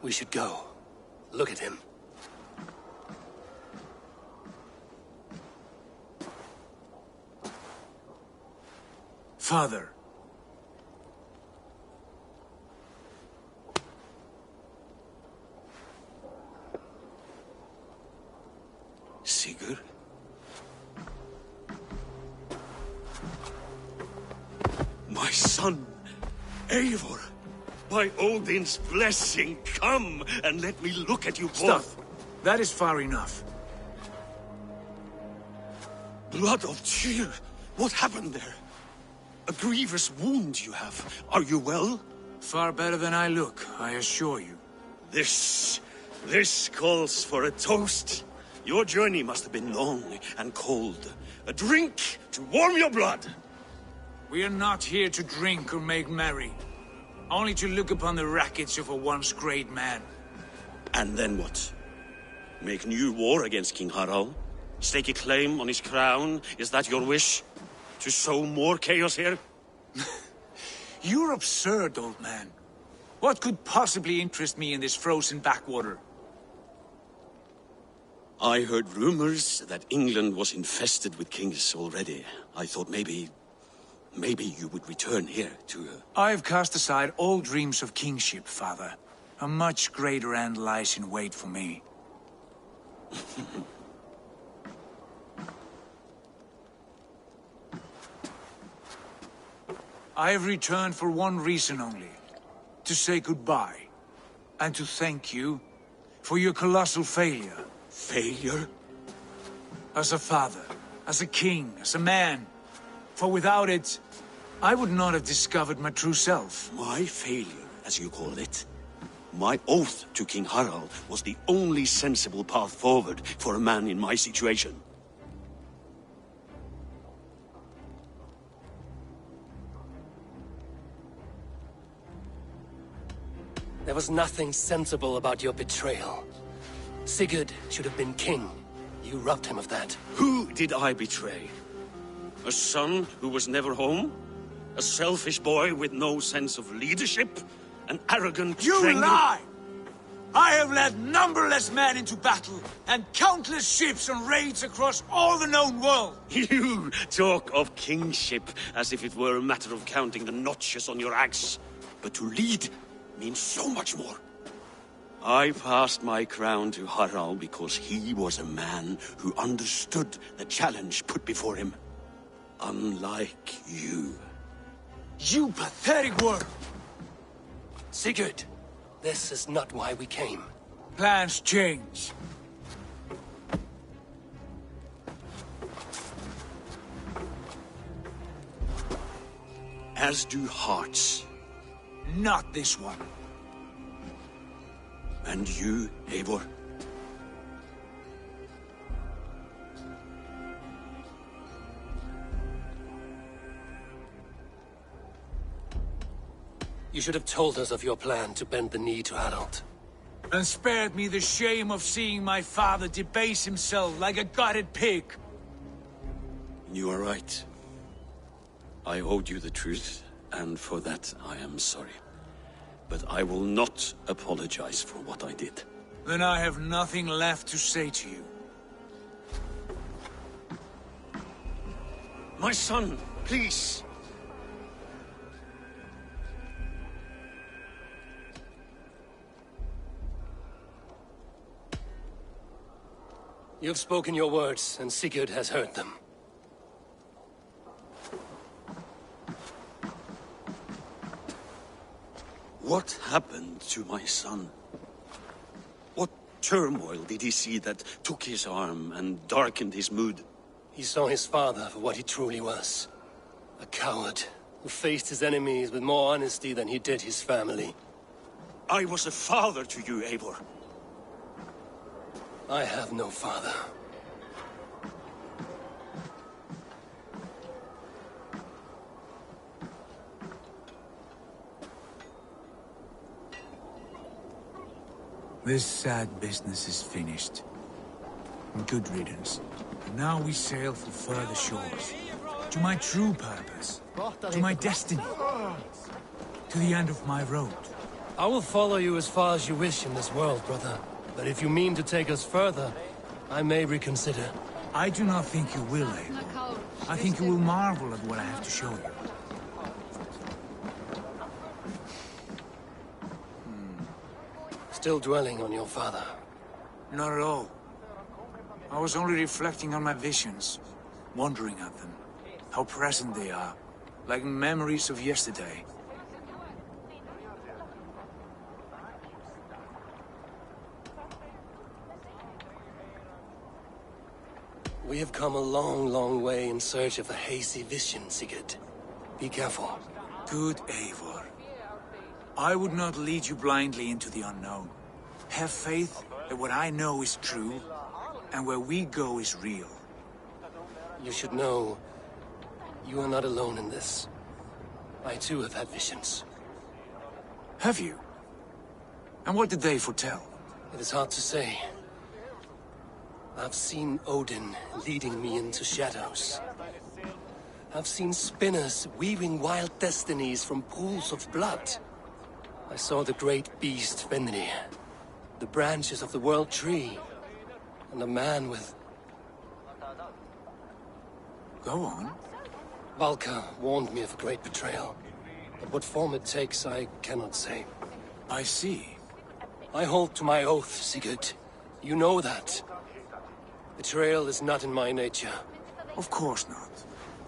We should go. Look at him. Father. Sigurd? My son, Eivor. By Odin's blessing, come and let me look at you both. Stop. That is far enough. Blood of Tyr, what happened there? A grievous wound you have. Are you well? Far better than I look, I assure you. This calls for a toast. Your journey must have been long and cold. A drink to warm your blood. We are not here to drink or make merry. Only to look upon the wreckage of a once great man. And then what? Make new war against King Harald? Stake a claim on his crown? Is that your wish? To sow more chaos here? You're absurd, old man. What could possibly interest me in this frozen backwater? I heard rumors that England was infested with kings already. I thought maybe you would return here to... I have cast aside all dreams of kingship, father. A much greater end lies in wait for me. I have returned for one reason only. To say goodbye. And to thank you for your colossal failure. Failure? As a father, as a king, as a man. For without it, I would not have discovered my true self. My failure, as you call it? My oath to King Harald was the only sensible path forward for a man in my situation. There was nothing sensible about your betrayal. Sigurd should have been king. You robbed him of that. Who did I betray? A son who was never home? A selfish boy with no sense of leadership? An arrogant... You lie! I have led numberless men into battle, and countless ships on raids across all the known world! You talk of kingship as if it were a matter of counting the notches on your axe. But to lead means so much more. I passed my crown to Harald because he was a man who understood the challenge put before him. Unlike you. You pathetic worm! Sigurd, this is not why we came. Plans change. As do hearts. Not this one. And you, Eivor? You should have told us of your plan to bend the knee to Harald. And spared me the shame of seeing my father debase himself like a gutted pig. You are right. I owed you the truth, and for that I am sorry. But I will not apologize for what I did. Then I have nothing left to say to you. My son, please. You have spoken your words, and Sigurd has heard them. What happened to my son? What turmoil did he see that took his arm and darkened his mood? He saw his father for what he truly was. A coward who faced his enemies with more honesty than he did his family. I was a father to you, Eivor. I have no father. This sad business is finished. Good riddance. Now we sail for further shores. To my true purpose. To my destiny. To the end of my road. I will follow you as far as you wish in this world, brother. But if you mean to take us further, I may reconsider. I do not think you will, Eivor. I think you will marvel at what I have to show you. Still dwelling on your father? Not at all. I was only reflecting on my visions, wondering at them. How present they are, like memories of yesterday. We have come a long, long way in search of the hazy vision, Sigurd. Be careful. Good Eivor. I would not lead you blindly into the unknown. Have faith that what I know is true, and where we go is real. You should know, you are not alone in this. I too have had visions. Have you? And what did they foretell? It is hard to say. I've seen Odin leading me into shadows. I've seen spinners weaving wild destinies from pools of blood. I saw the great beast Fenrir, the branches of the world tree, and a man with... Go on. Valka warned me of a great betrayal. But what form it takes, I cannot say. I see. I hold to my oath, Sigurd. You know that. Betrayal is not in my nature. Of course not.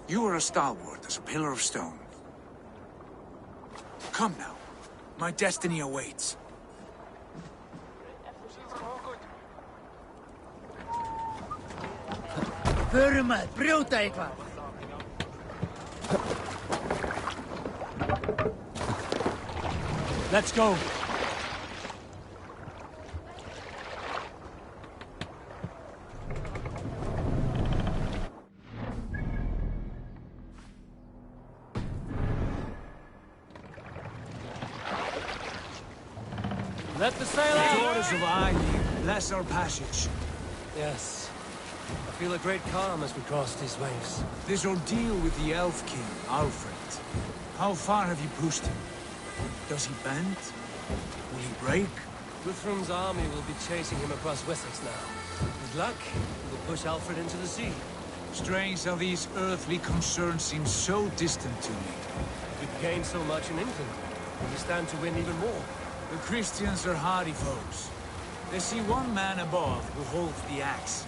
You are a stalwart as a pillar of stone. Come now. My destiny awaits. Förum að brjóta eitthvað. Let's go. Let the sail out! The daughters of Aegir, bless our passage. Yes. I feel a great calm as we cross these waves. This ordeal with the Elf King, Alfred. How far have you pushed him? Does he bend? Will he break? Guthrum's army will be chasing him across Wessex now. With luck, we'll push Alfred into the sea. Strange how these earthly concerns seem so distant to me. We've gained so much in England. We stand to win even more. The Christians are hardy foes. They see one man above who holds the axe.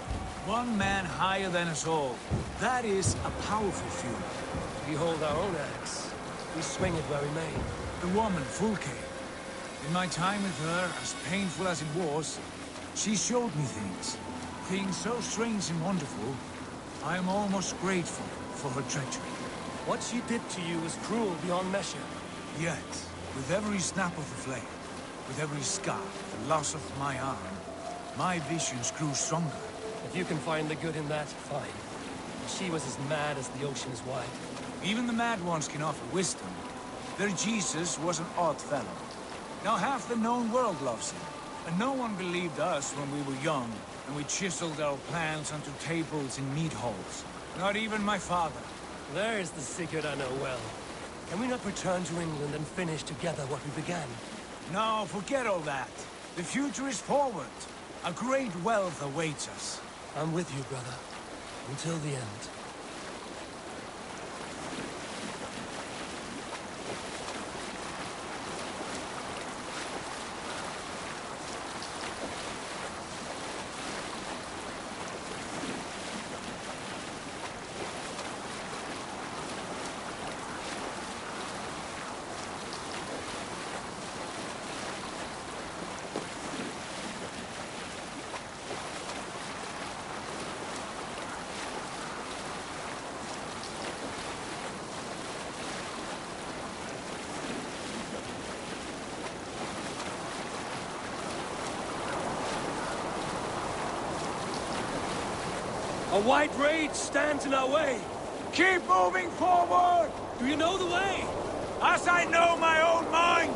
One man higher than us all. That is a powerful feud. We hold our own axe. We swing it where we may. The woman, Fulke. In my time with her, as painful as it was, she showed me things. Things so strange and wonderful, I am almost grateful for her treachery. What she did to you was cruel beyond measure. Yet, with every snap of the flame, with every scar, the loss of my arm, my visions grew stronger. If you can find the good in that, fine. She was as mad as the ocean is wide. Even the mad ones can offer wisdom. Their Jesus was an odd fellow. Now half the known world loves him. And no one believed us when we were young, and we chiseled our plans onto tables in meat halls. Not even my father. There is the Sigurd I know well. Can we not return to England and finish together what we began? No, forget all that. The future is forward. A great wealth awaits us. I'm with you, brother. Until the end. A white rage stands in our way. Keep moving forward! Do you know the way? As I know my own mind!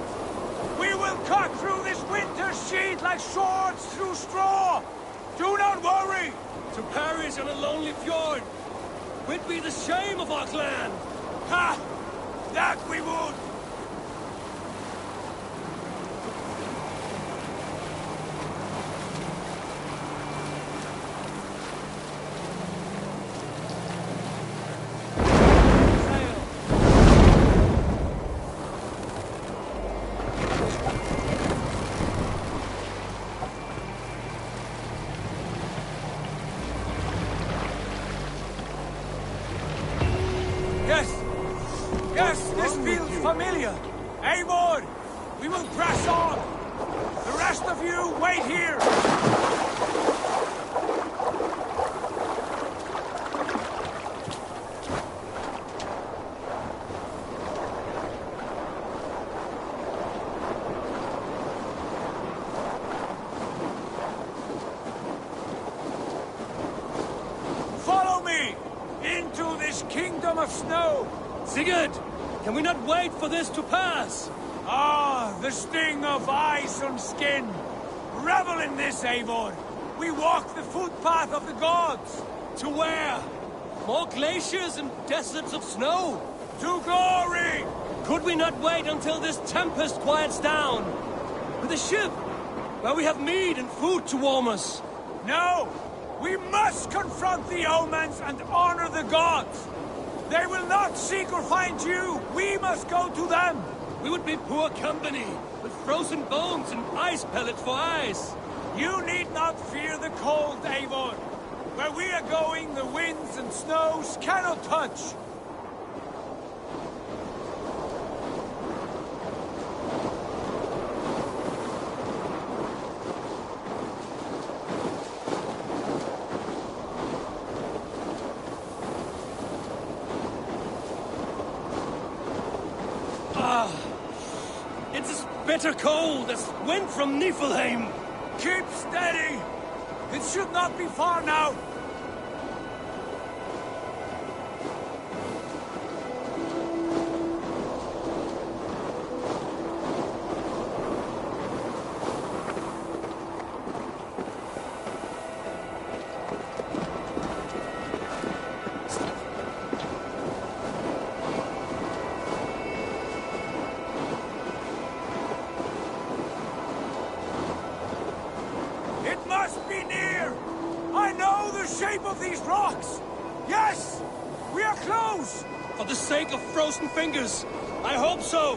We will cut through this winter sheet like swords through straw! Do not worry! To perish on a lonely fjord would be the shame of our clan! Ha! That we would! Yes, this feels familiar. Eivor, we will press on. The rest of you, wait here. Follow me into this kingdom of snow. Sigurd! Can we not wait for this to pass? Ah, the sting of ice on skin. Revel in this, Eivor. We walk the footpath of the gods. To where? More glaciers and deserts of snow? To glory! Could we not wait until this tempest quiets down? With a ship, where we have meat and food to warm us. No! We must confront the omens and honor the gods! They will not seek or find you! We must go to them! We would be poor company, with frozen bones and ice pellets for eyes. You need not fear the cold, Eivor. Where we are going, the winds and snows cannot touch. It's as bitter cold as wind from Niflheim. Keep steady! It should not be far now! For the sake of frozen fingers, I hope so!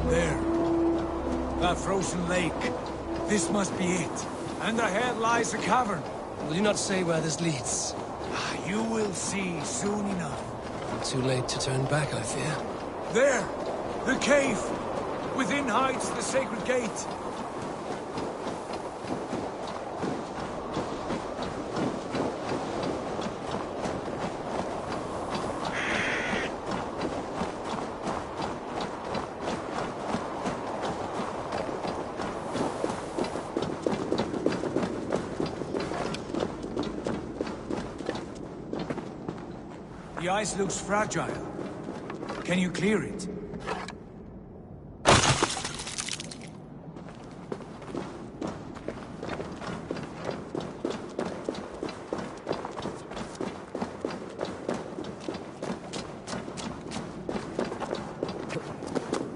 There. That frozen lake. This must be it. And ahead lies a cavern. Will you not say where this leads? You will see soon enough. Too late to turn back, I fear. There! The cave! Within hides the sacred gate. The ice looks fragile. Can you clear it?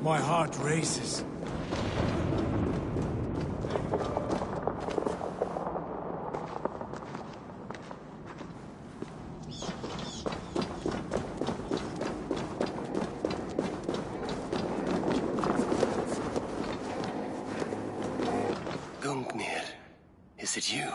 My heart races. Is it you?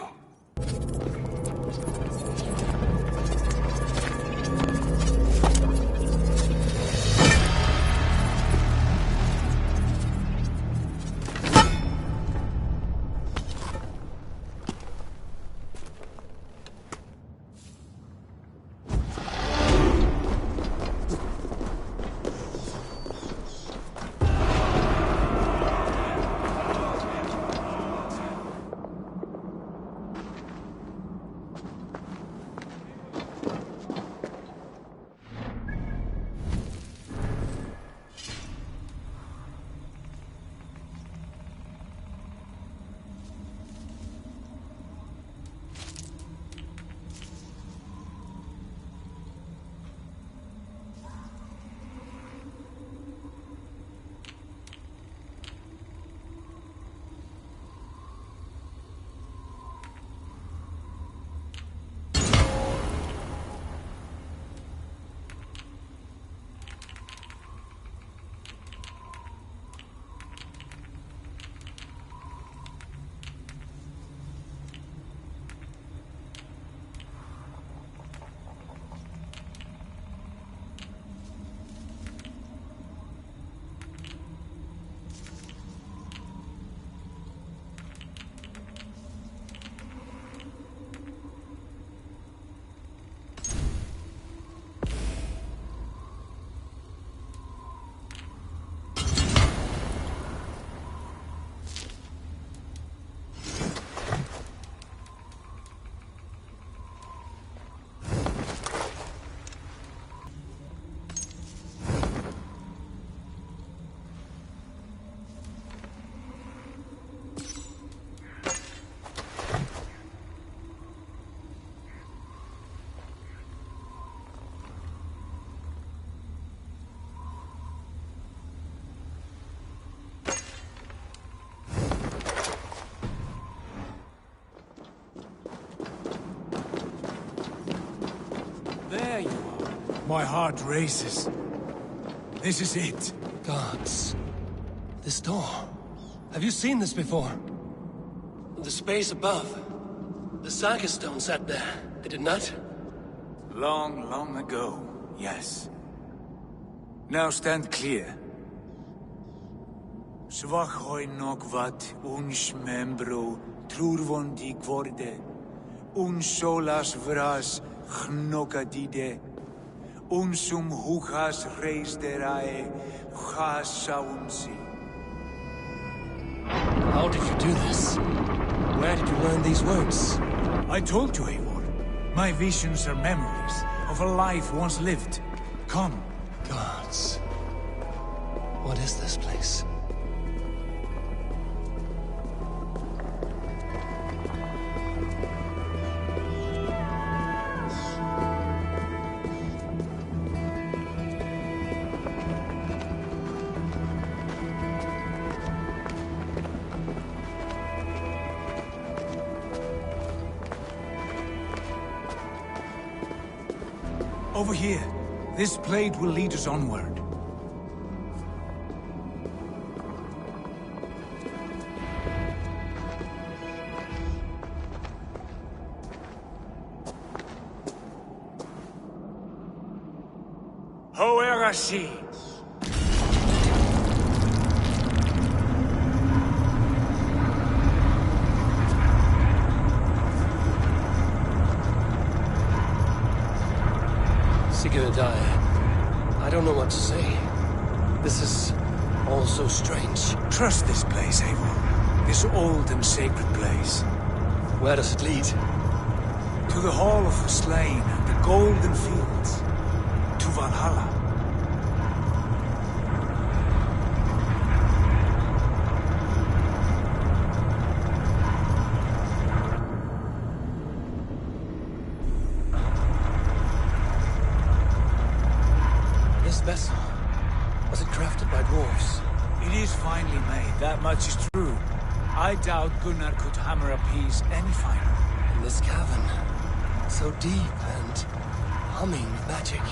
My heart races. This is it. Gods. This door. Have you seen this before? The space above. The Saga stone sat there, did it not? Long, long ago, yes. Now stand clear. Svachoi nokvat uns membro trurvondi gvorde. Un solas vras gnokadide. Unsum huchas reisderae chasaunsi. How did you do this? Where did you learn these words? I told you, Eivor. My visions are memories of a life once lived. Come. Gods. What is this place? Over here. This blade will lead us onward. Hoerashi! I don't know what to say. This is all so strange. Trust this place, Eivor. This old and sacred place. Where does it lead? To the Hall of the Slain and the Golden Fields. To Valhalla. Vessel. Was it crafted by dwarves? It is finely made, that much is true. I doubt Gunnar could hammer a piece any finer. In this cavern, so deep and humming with magic.